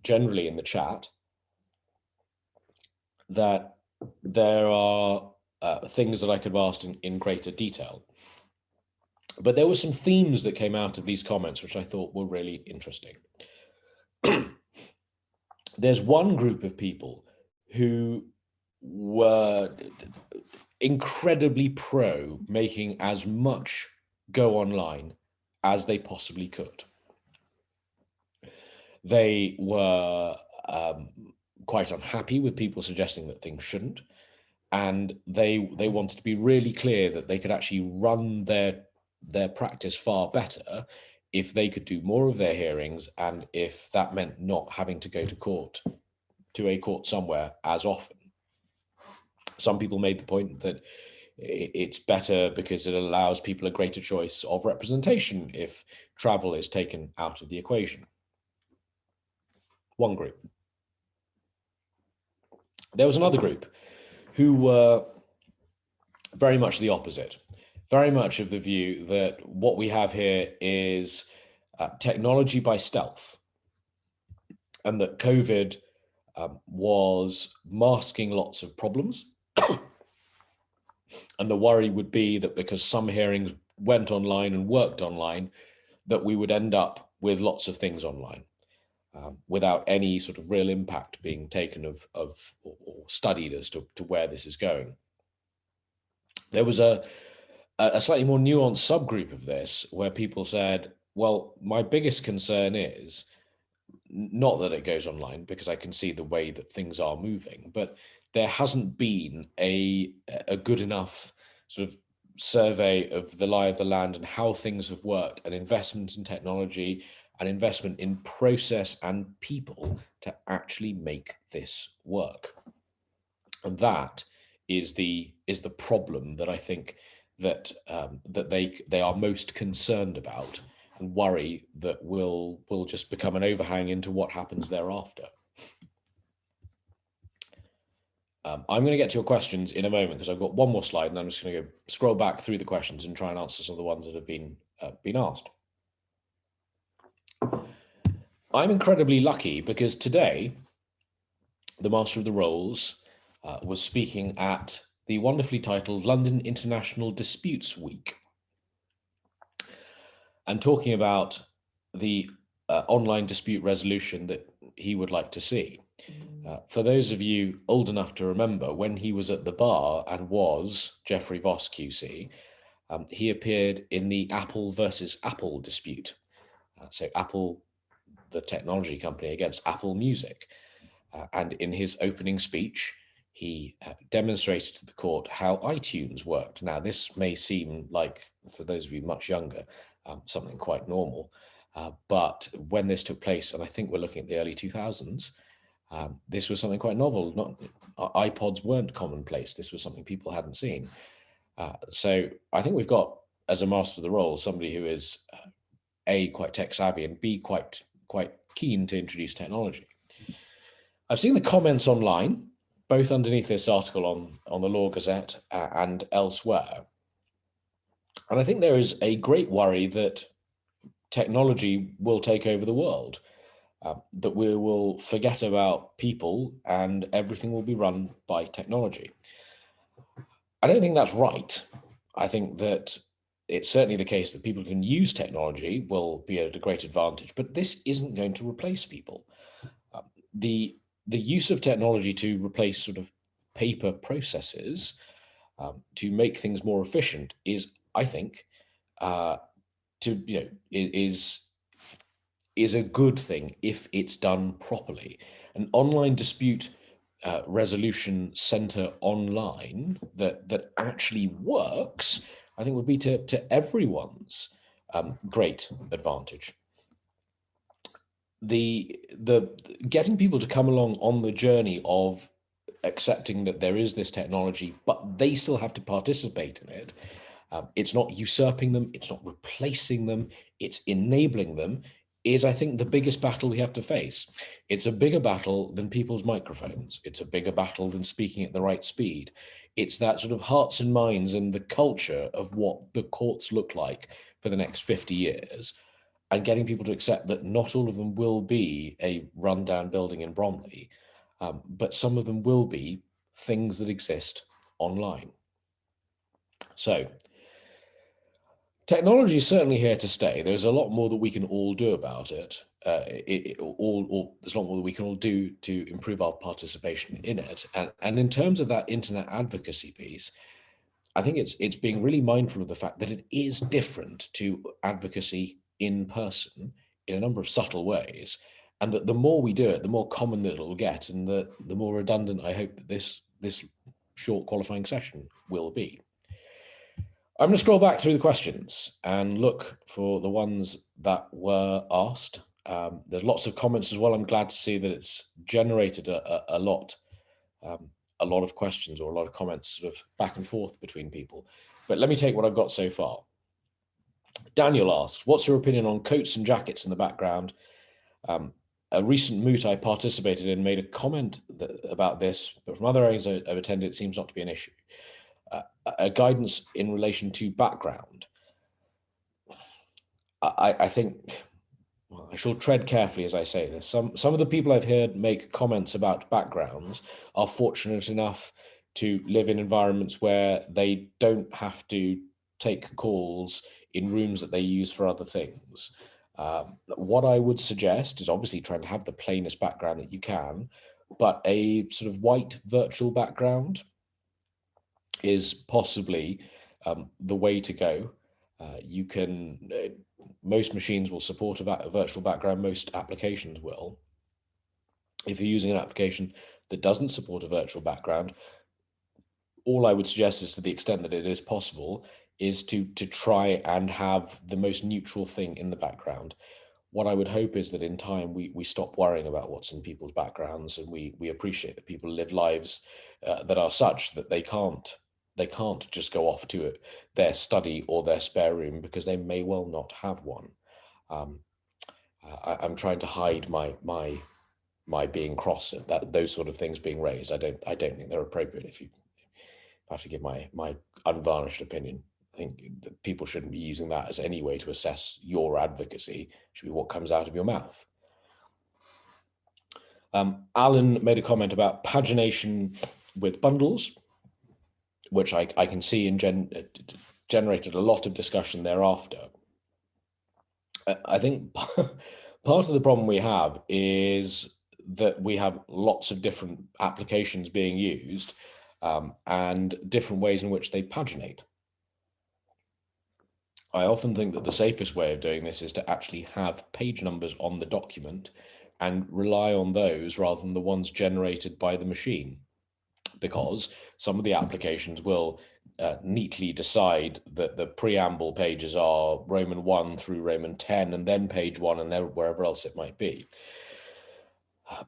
generally in the chat, that there are things that I could have asked in greater detail. But there were some themes that came out of these comments which I thought were really interesting. There's one group of people who were incredibly pro making as much go online as they possibly could. They were quite unhappy with people suggesting that things shouldn't, and they wanted to be really clear that they could actually run their practice far better if they could do more of their hearings, and if that meant not having to go to a court somewhere as often. Some people made the point that it's better because it allows people a greater choice of representation if travel is taken out of the equation. One group. There was another group who were very much the opposite, very much of the view that what we have here is technology by stealth, and that COVID was masking lots of problems. And the worry would be that because some hearings went online and worked online, that we would end up with lots of things online without any sort of real impact being taken of or studied as to where this is going. There was a slightly more nuanced subgroup of this where people said, well, my biggest concern is not that it goes online, because I can see the way that things are moving, but there hasn't been a good enough sort of survey of the lie of the land and how things have worked, and investment in technology and investment in process and people to actually make this work. And that is the problem that I think that that they are most concerned about, and worry that will just become an overhang into what happens thereafter. I'm going to get to your questions in a moment, because I've got one more slide, and I'm just going to go scroll back through the questions and try and answer some of the ones that have been asked. I'm incredibly lucky because today, the Master of the Rolls was speaking at the wonderfully titled London International Disputes Week, and talking about the online dispute resolution that he would like to see. For those of you old enough to remember, when he was at the bar and was Geoffrey Voss QC, he appeared in the Apple versus Apple dispute. So Apple, the technology company, against Apple Music. And in his opening speech, he demonstrated to the court how iTunes worked. Now, this may seem like, for those of you much younger, something quite normal. But when this took place, and I think we're looking at the early 2000s, this was something quite novel. iPods weren't commonplace. This was something people hadn't seen. So I think we've got, as a Master of the Rolls, somebody who is A, quite tech savvy, and B, quite keen to introduce technology. I've seen the comments online, both underneath this article on the Law Gazette and elsewhere. And I think there is a great worry that technology will take over the world, that we will forget about people and everything will be run by technology. I don't think that's right. I think that it's certainly the case that people who can use technology will be at a great advantage, but this isn't going to replace people. The use of technology to replace sort of paper processes, to make things more efficient, is, I think, is a good thing if it's done properly. an online dispute resolution center online that actually works, I think would be to everyone's great advantage. The getting people to come along on the journey of accepting that there is this technology, but they still have to participate in it. It's not usurping them, it's not replacing them, it's enabling them, is, I think, the biggest battle we have to face. It's a bigger battle than people's microphones. It's a bigger battle than speaking at the right speed. It's that sort of hearts and minds and the culture of what the courts look like for the next 50 years, and getting people to accept that not all of them will be a rundown building in Bromley, but some of them will be things that exist online. So technology is certainly here to stay. There's a lot more that we can all do about it. There's a lot more that we can all do to improve our participation in it. And in terms of that internet advocacy piece, I think it's being really mindful of the fact that it is different to advocacy in person in a number of subtle ways, and that the more we do it, the more common that it'll get, and the more redundant I hope that this short qualifying session will be. I'm going to scroll back through the questions and look for the ones that were asked. There's lots of comments as well. I'm glad to see that it's generated a lot of questions or a lot of comments sort of back and forth between people. But let me take what I've got so far. Daniel asked, what's your opinion on coats and jackets in the background? A recent moot I participated in made a comment about this, but from other areas I've attended, it seems not to be an issue. A guidance in relation to background. I think, well, I shall tread carefully as I say this. Some of the people I've heard make comments about backgrounds are fortunate enough to live in environments where they don't have to take calls in rooms that they use for other things. What I would suggest is obviously trying to have the plainest background that you can, but a sort of white virtual background is possibly the way to go. You can, most machines will support a virtual background, most applications will. If you're using an application that doesn't support a virtual background, all I would suggest is, to the extent that it is possible, is to try and have the most neutral thing in the background. What I would hope is that in time we stop worrying about what's in people's backgrounds, and we appreciate that people live lives that are such that they can't just go off to their study or their spare room because they may well not have one. I'm trying to hide my being cross at that, those sort of things being raised. I don't think they're appropriate. If I have to give my unvarnished opinion, I think that people shouldn't be using that as any way to assess your advocacy. It should be what comes out of your mouth. Alan made a comment about pagination with bundles, which I can see generated a lot of discussion thereafter. I think part of the problem we have is that we have lots of different applications being used and different ways in which they paginate. I often think that the safest way of doing this is to actually have page numbers on the document and rely on those rather than the ones generated by the machine, because some of the applications will neatly decide that the preamble pages are Roman 1 through Roman 10 and then page 1 and then wherever else it might be.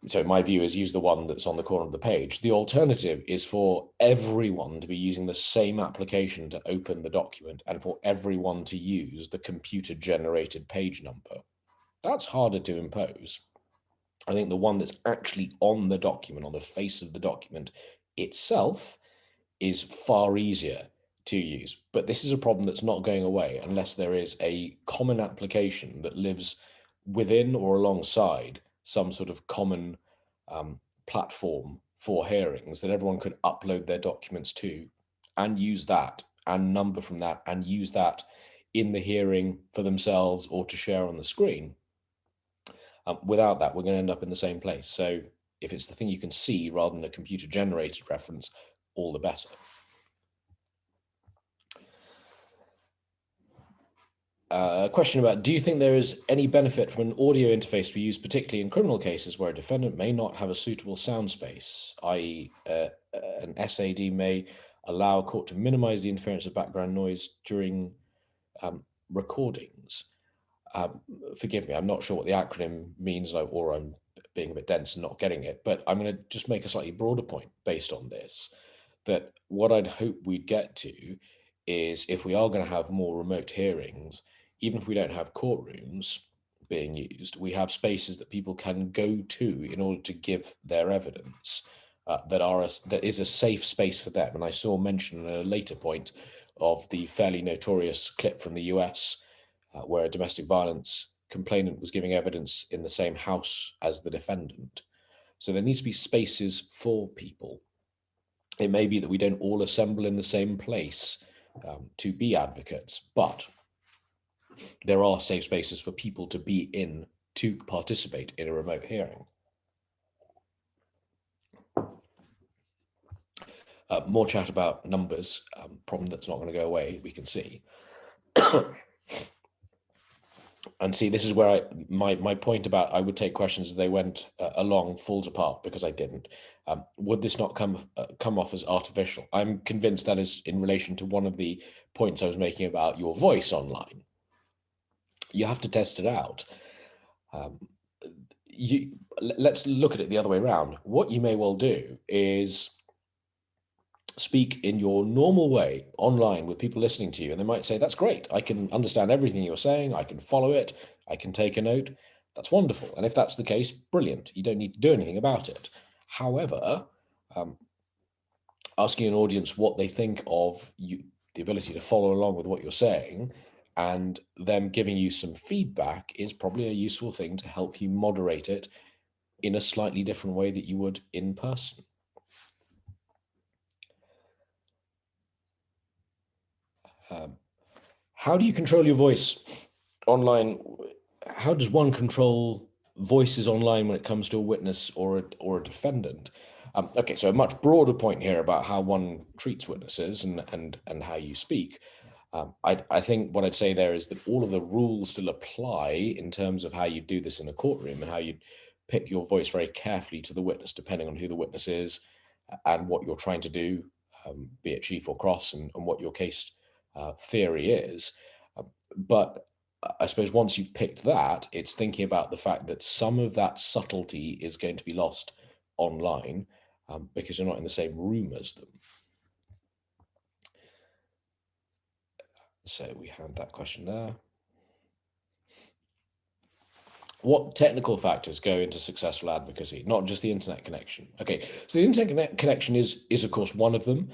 So my view is use the one that's on the corner of the page. The alternative is for everyone to be using the same application to open the document and for everyone to use the computer generated page number. That's harder to impose. I think the one that's actually on the document, on the face of the document itself, is far easier to use. But this is a problem that's not going away unless there is a common application that lives within or alongside some sort of common platform for hearings that everyone could upload their documents to and use that and number from that and use that in the hearing for themselves or to share on the screen. Without that, we're going to end up in the same place. So if it's the thing you can see rather than a computer generated reference, all the better. A question about, do you think there is any benefit from an audio interface to be used, particularly in criminal cases where a defendant may not have a suitable sound space, i.e. An SAD may allow a court to minimize the interference of background noise during recordings? Forgive me, I'm not sure what the acronym means, or I'm being a bit dense and not getting it, but I'm going to just make a slightly broader point based on this, that what I'd hope we'd get to is, if we are going to have more remote hearings, even if we don't have courtrooms being used, we have spaces that people can go to in order to give their evidence, that is a safe space for them. And I saw mention at a later point of the fairly notorious clip from the US, where a domestic violence complainant was giving evidence in the same house as the defendant. So there needs to be spaces for people. It may be that we don't all assemble in the same place to be advocates, but there are safe spaces for people to be in to participate in a remote hearing. More chat about numbers, problem that's not going to go away, we can see. And see, this is where my point about I would take questions as they went along falls apart, because I didn't. Would this not come off as artificial? I'm convinced that is in relation to one of the points I was making about your voice online. You have to test it out. Let's look at it the other way around. What you may well do is speak in your normal way online with people listening to you, and they might say, that's great, I can understand everything you're saying, I can follow it, I can take a note. That's wonderful. And if that's the case, brilliant, you don't need to do anything about it. However, asking an audience what they think of you, the ability to follow along with what you're saying, and them giving you some feedback, is probably a useful thing to help you moderate it in a slightly different way that you would in person. How do you control your voice online? How does one control voices online when it comes to a witness or a defendant? Okay, so a much broader point here about how one treats witnesses and how you speak. I think what I'd say there is that all of the rules still apply in terms of how you do this in a courtroom, and how you pick your voice very carefully to the witness, depending on who the witness is and what you're trying to do, be it chief or cross, and what your case theory is. But I suppose once you've picked that, it's thinking about the fact that some of that subtlety is going to be lost online, because you're not in the same room as them. So we had that question there. What technical factors go into successful advocacy? Not just the internet connection. Okay, so the internet connection is of course one of them.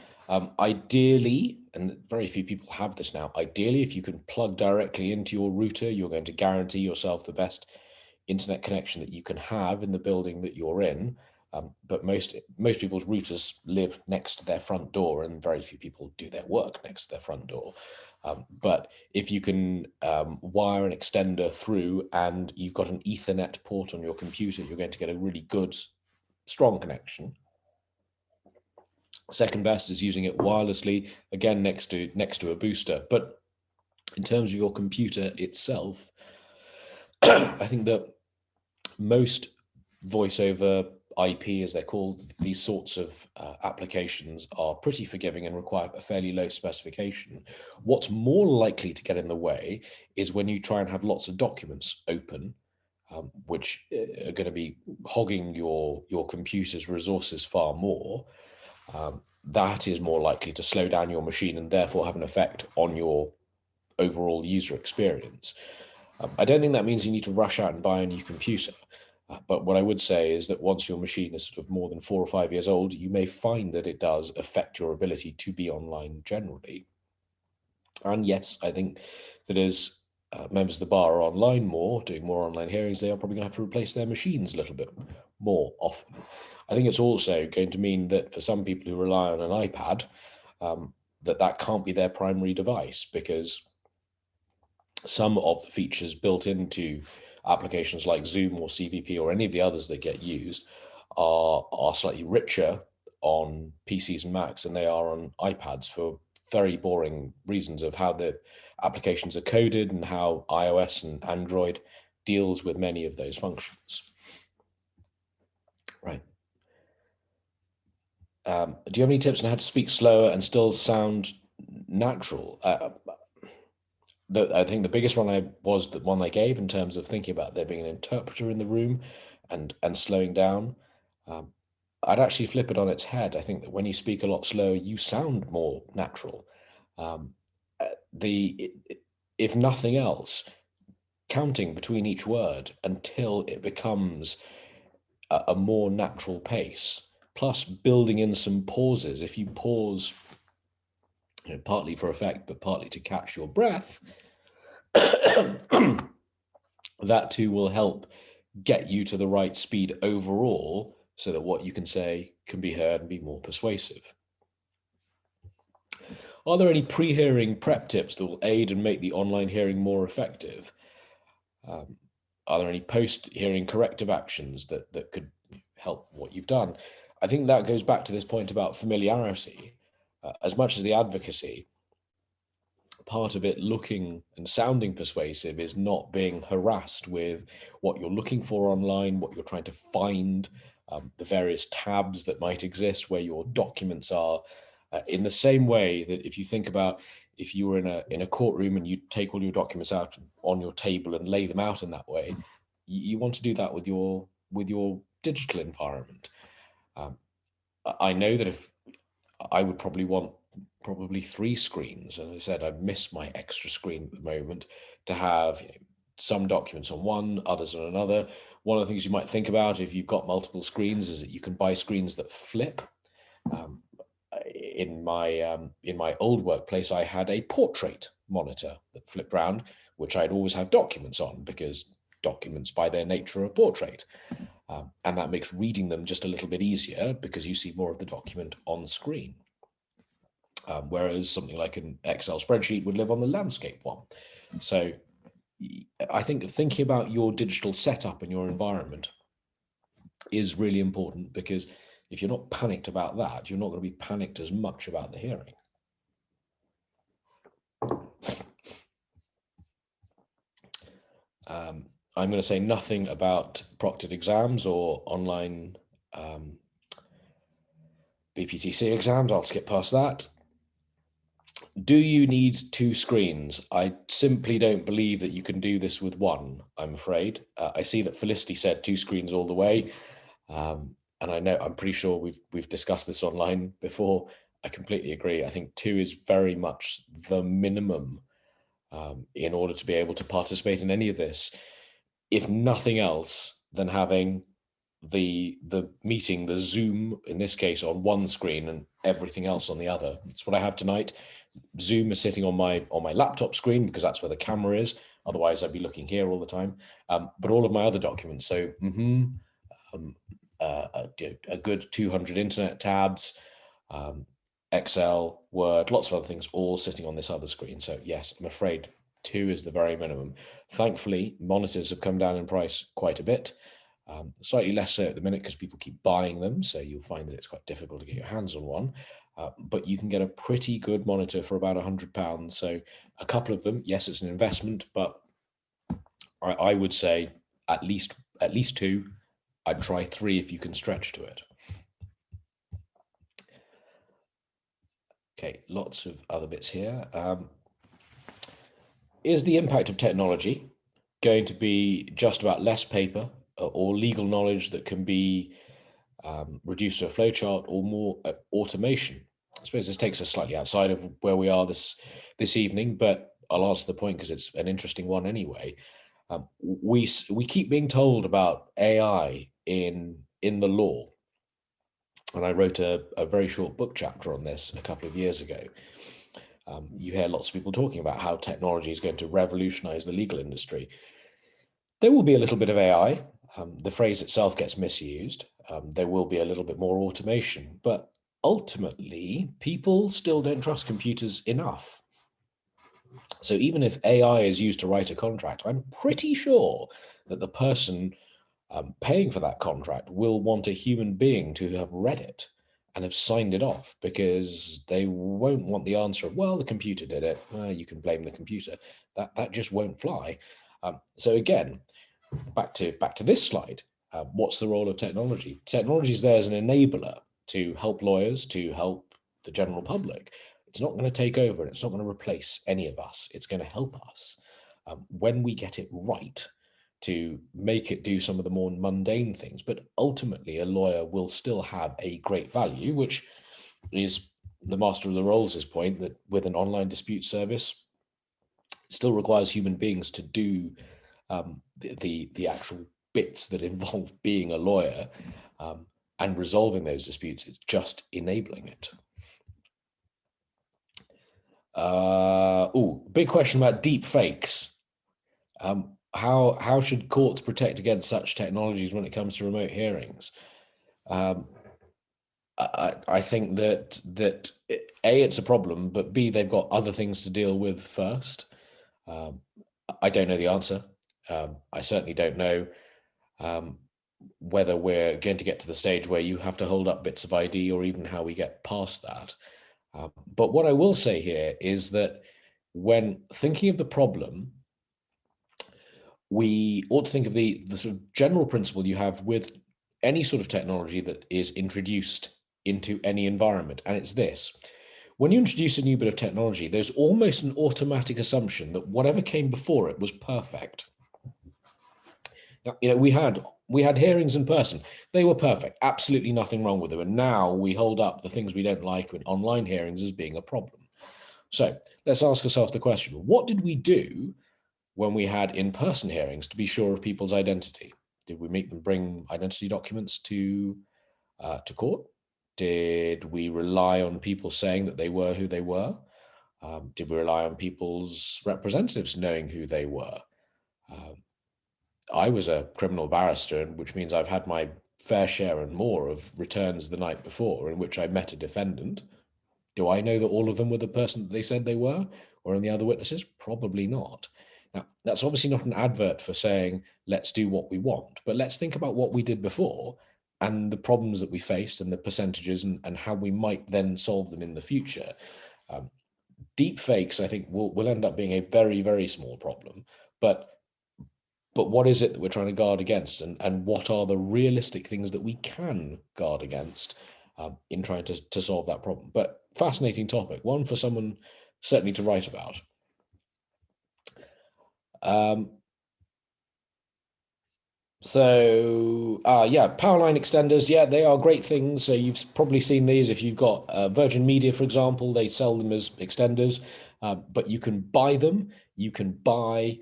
Ideally, and very few people have this now, ideally, if you can plug directly into your router, you're going to guarantee yourself the best internet connection that you can have in the building that you're in. But most people's routers live next to their front door, and very few people do their work next to their front door. But if you can wire an extender through, and you've got an Ethernet port on your computer, you're going to get a really good, strong connection. Second best is using it wirelessly, again next to a booster. But in terms of your computer itself, I think that most voice over IP, as they're called, these sorts of applications are pretty forgiving and require a fairly low specification. What's more likely to get in the way is when you try and have lots of documents open, which are going to be hogging your computer's resources far more. That is more likely to slow down your machine and therefore have an effect on your overall user experience. I don't think that means you need to rush out and buy a new computer. But what I would say is that once your machine is sort of more than 4 or 5 years old, you may find that it does affect your ability to be online generally. And yes, I think that as members of the bar are online more, doing more online hearings, they are probably going to have to replace their machines a little bit more often. I think it's also going to mean that for some people who rely on an iPad, that can't be their primary device, because some of the features built into applications like Zoom or CVP or any of the others that get used are slightly richer on PCs and Macs than they are on iPads for very boring reasons of how the applications are coded and how iOS and Android deals with many of those functions. Right. Do you have any tips on how to speak slower and still sound natural? I think the biggest one was the one I gave in terms of thinking about there being an interpreter in the room and slowing down. Um, I'd actually flip it on its head. I think that when you speak a lot slower, you sound more natural. Um, if nothing else, counting between each word until it becomes a more natural pace, plus building in some pauses. If you pause, partly for effect, but partly to catch your breath, that too will help get you to the right speed overall so that what you can say can be heard and be more persuasive. Are there any pre-hearing prep tips that will aid and make the online hearing more effective? Are there any post-hearing corrective actions that could help what you've done? I think that goes back to this point about familiarity. As much as the advocacy, part of it looking and sounding persuasive is not being harassed with what you're looking for online, what you're trying to find, the various tabs that might exist where your documents are. In the same way that if you think about if you were in a courtroom and you take all your documents out on your table and lay them out in that way, you want to do that with your digital environment. I know that if I would probably want 3 screens. As I said, I miss my extra screen at the moment to have some documents on one, others on another. One of the things you might think about if you've got multiple screens is that you can buy screens that flip. In my old workplace, I had a portrait monitor that flipped round, which I'd always have documents on because documents by their nature are portrait. And that makes reading them just a little bit easier because you see more of the document on screen. Whereas something like an Excel spreadsheet would live on the landscape one. So I think thinking about your digital setup and your environment is really important, because if you're not panicked about that, you're not going to be panicked as much about the hearing. I'm going to say nothing about proctored exams or online BPTC exams. I'll skip past that. Do you need 2 screens? I simply don't believe that you can do this with one, I'm afraid. I see that Felicity said 2 screens all the way. And I know, I'm pretty sure we've discussed this online before. I completely agree. I think 2 is very much the minimum in order to be able to participate in any of this. If nothing else than having the meeting, the Zoom in this case, on one screen and everything else on the other. That's what I have tonight. Zoom is sitting on my laptop screen because that's where the camera is. Otherwise, I'd be looking here all the time. But all of my other documents, so a good 200 internet tabs, Excel, Word, lots of other things, all sitting on this other screen. So yes, I'm afraid 2 is the very minimum. Thankfully, monitors have come down in price quite a bit. Slightly less so at the minute because people keep buying them, so you'll find that it's quite difficult to get your hands on one. But you can get a pretty good monitor for about £100. So a couple of them, yes, it's an investment, but I would say at least 2. I'd try 3 if you can stretch to it. Okay, lots of other bits here. Is the impact of technology going to be just about less paper or legal knowledge that can be reduced to a flowchart, or more automation? I suppose this takes us slightly outside of where we are this evening, but I'll answer the point because it's an interesting one anyway. We keep being told about AI in the law, and I wrote a very short book chapter on this a couple of years ago. You hear lots of people talking about how technology is going to revolutionize the legal industry. There will be a little bit of AI. The phrase itself gets misused. There will be a little bit more automation, but ultimately, people still don't trust computers enough. So even if AI is used to write a contract, I'm pretty sure that the person paying for that contract will want a human being to have read it and have signed it off because they won't want the answer of, well, the computer did it. Well, you can blame the computer. That just won't fly. So again, back to this slide. What's the role of technology? Technology is there as an enabler to help lawyers, to help the general public. It's not going to take over, and it's not going to replace any of us. It's going to help us when we get it right, to make it do some of the more mundane things. But ultimately, a lawyer will still have a great value, which is the master of the rolls' point, that with an online dispute service, it still requires human beings to do the actual bits that involve being a lawyer and resolving those disputes. It's just enabling it. Big question about deep fakes. How should courts protect against such technologies when it comes to remote hearings? I think that A, it's a problem, but B, they've got other things to deal with first. I don't know the answer. I certainly don't know whether we're going to get to the stage where you have to hold up bits of ID, or even how we get past that. But what I will say here is that when thinking of the problem, we ought to think of the sort of general principle you have with any sort of technology that is introduced into any environment. And it's this: when you introduce a new bit of technology, there's almost an automatic assumption that whatever came before it was perfect. Now, we had hearings in person. They were perfect. Absolutely nothing wrong with them. And now we hold up the things we don't like in online hearings as being a problem. So let's ask ourselves the question: what did we do when we had in-person hearings to be sure of people's identity? Did we make them bring identity documents to court? Did we rely on people saying that they were who they were? Did we rely on people's representatives knowing who they were? I was a criminal barrister, which means I've had my fair share and more of returns the night before in which I met a defendant. Do I know that all of them were the person that they said they were, or any other witnesses? Probably not. Now, that's obviously not an advert for saying, let's do what we want, but let's think about what we did before and the problems that we faced and the percentages and how we might then solve them in the future. Deep fakes, I think, will end up being a very, very small problem, but what is it that we're trying to guard against, and what are the realistic things that we can guard against in trying to solve that problem? But fascinating topic, one for someone certainly to write about. Power line extenders, they are great things. So you've probably seen these if you've got Virgin Media, for example. They sell them as extenders, but you can buy them. You can buy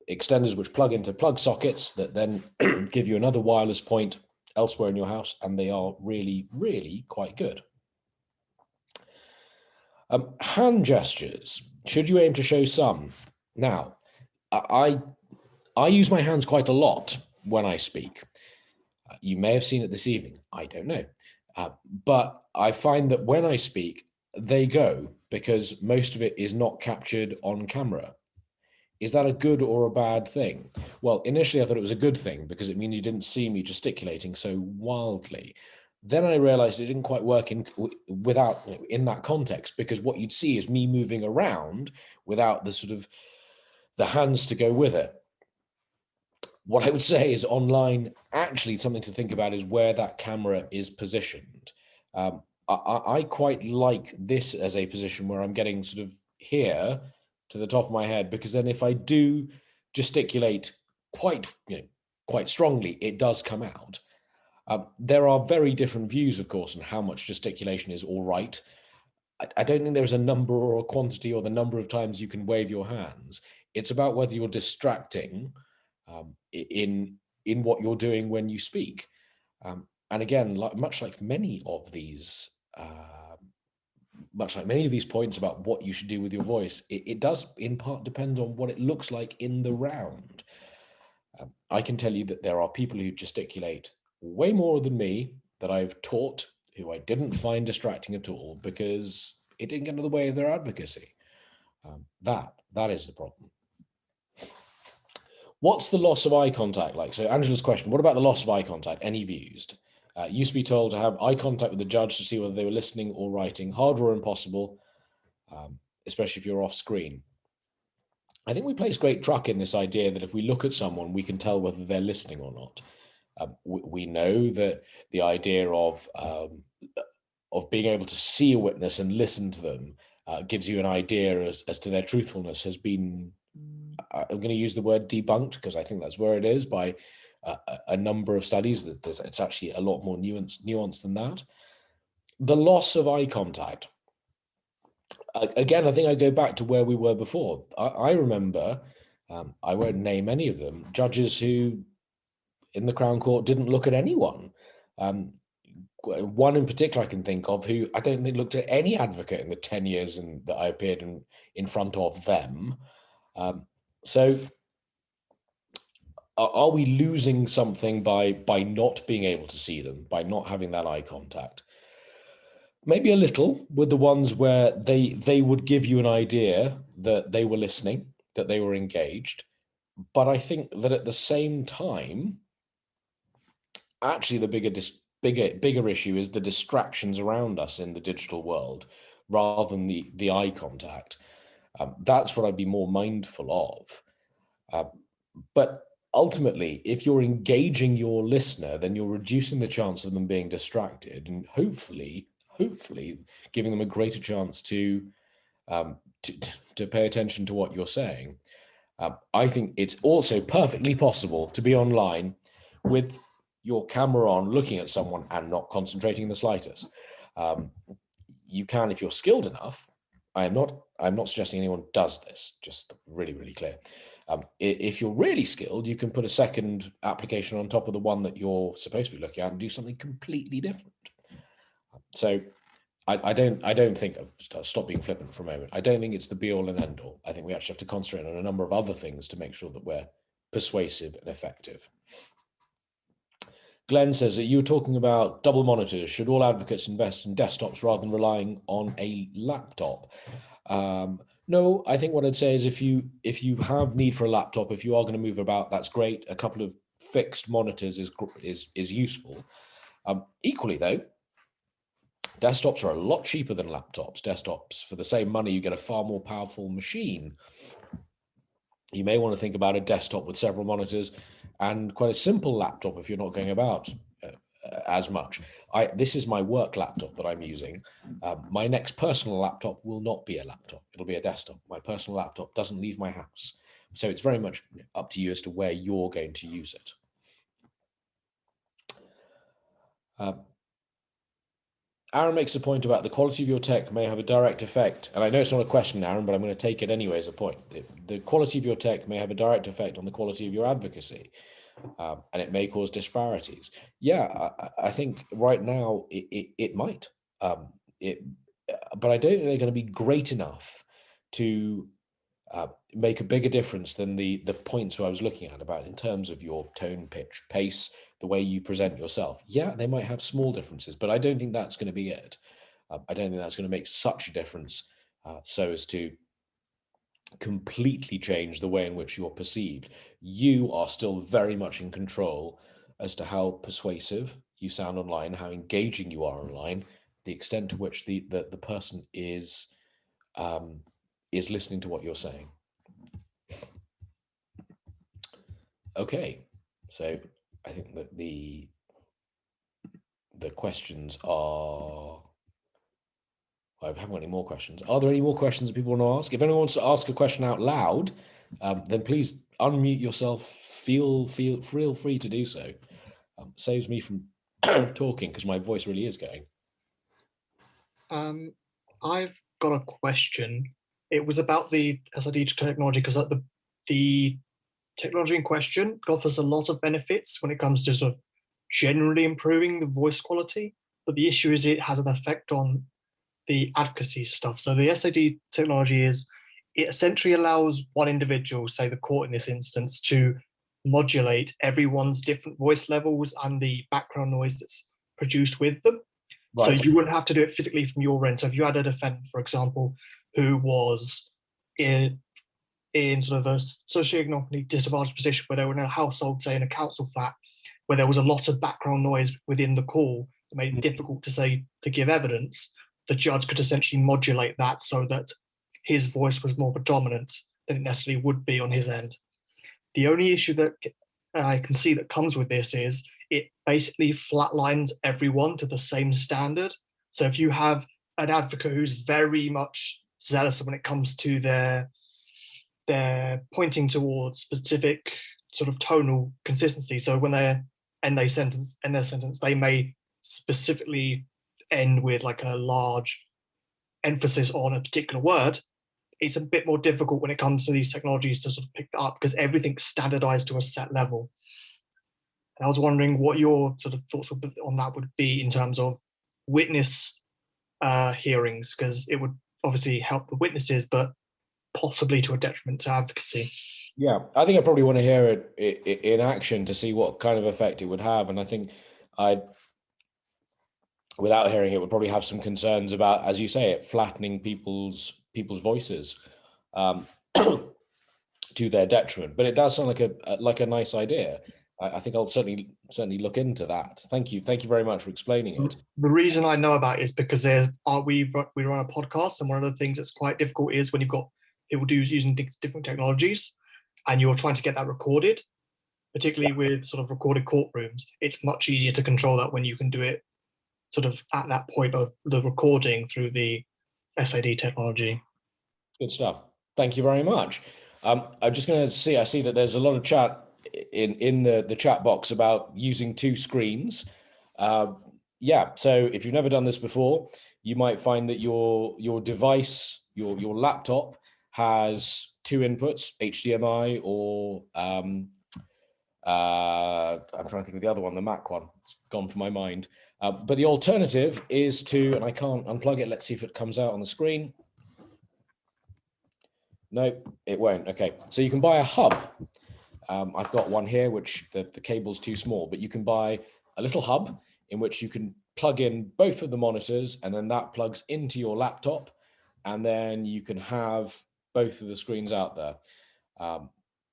extenders which plug into plug sockets that then give you another wireless point elsewhere in your house, and they are really, really quite good. Hand gestures. Should you aim to show some? Now, I use my hands quite a lot when I speak. You may have seen it this evening. I don't know. But I find that when I speak, they go, because most of it is not captured on camera. Is that a good or a bad thing? Well, initially I thought it was a good thing because it means you didn't see me gesticulating so wildly. Then I realized it didn't quite work in that context, because what you'd see is me moving around without the sort of the hands to go with it. What I would say is online, actually something to think about is where that camera is positioned. I quite like this as a position where I'm getting sort of here to the top of my head, because then if I do gesticulate quite strongly, it does come out. There are very different views, of course, on how much gesticulation is all right. I don't think there's a number or a quantity or the number of times you can wave your hands. It's about whether you're distracting in what you're doing when you speak. And again, much like many of these points about what you should do with your voice, it does in part depend on what it looks like in the round. I can tell you that there are people who gesticulate way more than me that I've taught, who I didn't find distracting at all, because it didn't get in the way of their advocacy. That is the problem. What's the loss of eye contact like? So Angela's question, what about the loss of eye contact? Any views? Used to be told to have eye contact with the judge to see whether they were listening or writing. Hard or impossible, especially if you're off screen. I think we place great truck in this idea that if we look at someone, we can tell whether they're listening or not. We know that the idea of being able to see a witness and listen to them gives you an idea as to their truthfulness has been, I'm going to use the word debunked because I think that's where it is, by a number of studies, that it's actually a lot more nuanced than that. The loss of eye contact. Again, I think I go back to where we were before. I remember, I won't name any of them, judges who in the Crown Court didn't look at anyone. One in particular I can think of who I don't think looked at any advocate in the 10 years that I appeared in front of them. So are we losing something by not being able to see them, by not having that eye contact? Maybe a little with the ones where they would give you an idea that they were listening, that they were engaged. But I think that at the same time, actually the bigger issue is the distractions around us in the digital world rather than the eye contact. That's what I'd be more mindful of. But ultimately, if you're engaging your listener, then you're reducing the chance of them being distracted, and hopefully giving them a greater chance to pay attention to what you're saying. I think it's also perfectly possible to be online with your camera on, looking at someone and not concentrating in the slightest. You can, if you're skilled enough. I'm not suggesting anyone does this, just really, really clear. If you're really skilled, you can put a second application on top of the one that you're supposed to be looking at and do something completely different. So I don't think, stop being flippant for a moment, I don't think it's the be all and end all. I think we actually have to concentrate on a number of other things to make sure that we're persuasive and effective. Glenn says that you were talking about double monitors. Should all advocates invest in desktops rather than relying on a laptop? No, I think what I'd say is if you have need for a laptop, if you are going to move about, that's great. A couple of fixed monitors is useful. Equally though, desktops are a lot cheaper than laptops. Desktops, for the same money, you get a far more powerful machine. You may want to think about a desktop with several monitors and quite a simple laptop if you're not going about as much. This is my work laptop that I'm using. My next personal laptop will not be a laptop. It'll be a desktop. My personal laptop doesn't leave my house. So it's very much up to you as to where you're going to use it. Aaron makes a point about the quality of your tech may have a direct effect. And I know it's not a question, Aaron, but I'm going to take it anyway as a point. The quality of your tech may have a direct effect on the quality of your advocacy. And it may cause disparities. Yeah, I think right now it might. But I don't think they're going to be great enough to make a bigger difference than the points I was looking at about in terms of your tone, pitch, pace, the way you present yourself. Yeah, they might have small differences, but I don't think that's going to be it. I don't think that's going to make such a difference so as to completely change the way in which you're perceived. You are still very much in control as to how persuasive you sound online, how engaging you are online, the extent to which the person is listening to what you're saying. Okay, so I think that the questions are. I haven't got any more questions. Are there any more questions that people want to ask? If anyone wants to ask a question out loud, then please unmute yourself. Feel free to do so. Saves me from talking because my voice really is going. I've got a question. It was about the SID technology, because the technology in question offers a lot of benefits when it comes to sort of generally improving the voice quality, but the issue is it has an effect on the advocacy stuff. So the SID technology it essentially allows one individual, say the court in this instance, to modulate everyone's different voice levels and the background noise that's produced with them. Right. So you wouldn't have to do it physically from your end. So if you had a defendant, for example, who was in sort of a socioeconomically disadvantaged position where they were in a household, say in a council flat, where there was a lot of background noise within the call that made it difficult to give evidence, the judge could essentially modulate that so that his voice was more predominant than it necessarily would be on his end. The only issue that I can see that comes with this is it basically flatlines everyone to the same standard. So if you have an advocate who's very much zealous when it comes to their pointing towards specific sort of tonal consistency. So when they end their sentence, they may specifically end with like a large emphasis on a particular word. It's a bit more difficult when it comes to these technologies to sort of pick that up because everything's standardized to a set level. And I was wondering what your sort of thoughts on that would be in terms of witness hearings, because it would obviously help the witnesses, but possibly to a detriment to advocacy. Yeah, I think I probably want to hear it in action to see what kind of effect it would have. And I think without hearing it, would probably have some concerns about, as you say, it flattening people's voices to their detriment. But it does sound like a nice idea. I think I'll certainly look into that. Thank you very much for explaining it. The reason I know about it is because we run a podcast, and one of the things that's quite difficult is when you've got people using different technologies, and you're trying to get that recorded, particularly with sort of recorded courtrooms. It's much easier to control that when you can do it sort of at that point of the recording through the SID technology. Good stuff. Thank you very much. I'm just going to see. I see that there's a lot of chat in the chat box about using two screens. Yeah. So if you've never done this before, you might find that your device, your laptop, has two inputs, HDMI or I'm trying to think of the other one, the Mac one. It's gone from my mind. But the alternative is to, and I can't unplug it. Let's see if it comes out on the screen. No, it won't. Okay, so you can buy a hub. I've got one here, which the cable's too small, but you can buy a little hub in which you can plug in both of the monitors, and then that plugs into your laptop, and then you can have both of the screens out there.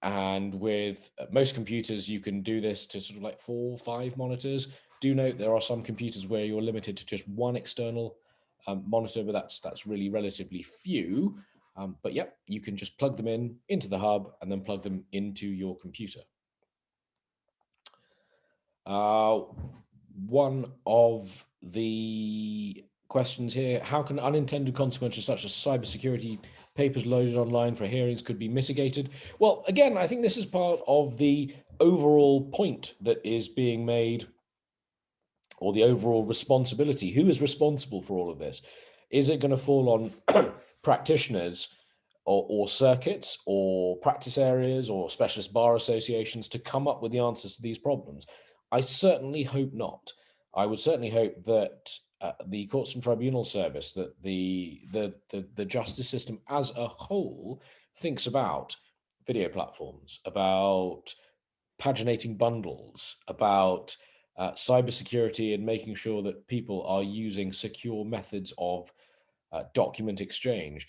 And with most computers, you can do this to sort of like 4 or 5 monitors. Do note there are some computers where you're limited to just one external monitor, but that's really relatively few. But yep, you can just plug them into the hub and then plug them into your computer. One of the questions here: how can unintended consequences such as cybersecurity papers loaded online for hearings could be mitigated? Well, again, I think this is part of the overall point that is being made, or the overall responsibility. Who is responsible for all of this? Is it going to fall on practitioners or circuits or practice areas or specialist bar associations to come up with the answers to these problems? I certainly hope not. I would certainly hope that the courts and tribunal service, that the justice system as a whole thinks about video platforms, about paginating bundles, about cybersecurity, and making sure that people are using secure methods of document exchange.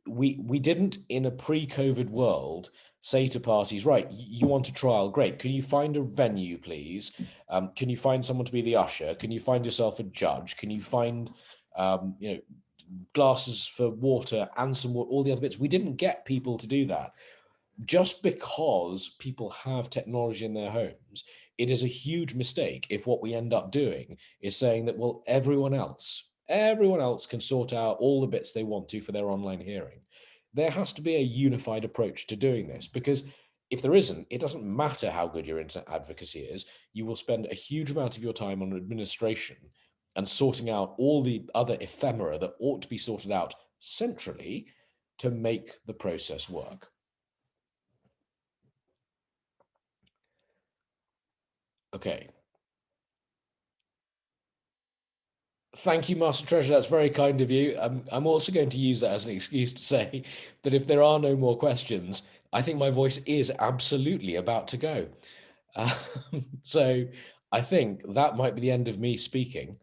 We didn't, in a pre-COVID world, say to parties, right, you want a trial, great, can you find a venue, please? Can you find someone to be the usher? Can you find yourself a judge? Can you find glasses for water and some all the other bits? We didn't get people to do that. Just because people have technology in their homes, it is a huge mistake if what we end up doing is saying that, well, everyone else can sort out all the bits they want to for their online hearing. There has to be a unified approach to doing this, because if there isn't, it doesn't matter how good your internet advocacy is. You will spend a huge amount of your time on administration and sorting out all the other ephemera that ought to be sorted out centrally to make the process work. Okay. Thank you, Master Treasure. That's very kind of you. I'm also going to use that as an excuse to say that if there are no more questions, I think my voice is absolutely about to go. So I think that might be the end of me speaking.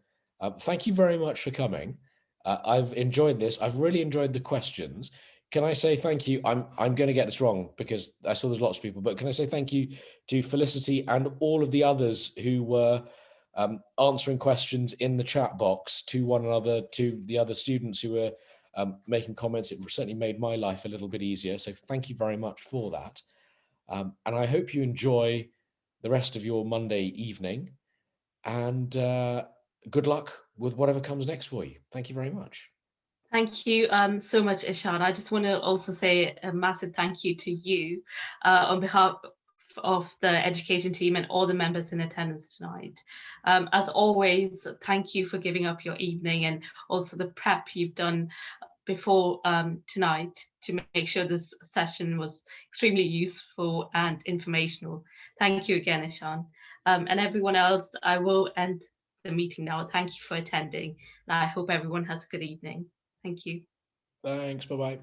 Thank you very much for coming. I've enjoyed this. I've really enjoyed the questions. can I say thank you? I'm going to get this wrong because I saw there's lots of people, but can I say thank you to Felicity and all of the others who were answering questions in the chat box to one another, to the other students who were making comments. It certainly made my life a little bit easier. So thank you very much for that. And I hope you enjoy the rest of your Monday evening, and good luck with whatever comes next for you. Thank you very much. Thank you so much, Ishan. I just want to also say a massive thank you to you on behalf of the education team and all the members in attendance tonight. As always, thank you for giving up your evening and also the prep you've done before tonight to make sure this session was extremely useful and informational. Thank you again, Ishan. And everyone else, I will end the meeting now. Thank you for attending. And I hope everyone has a good evening. Thank you. Thanks. Bye-bye.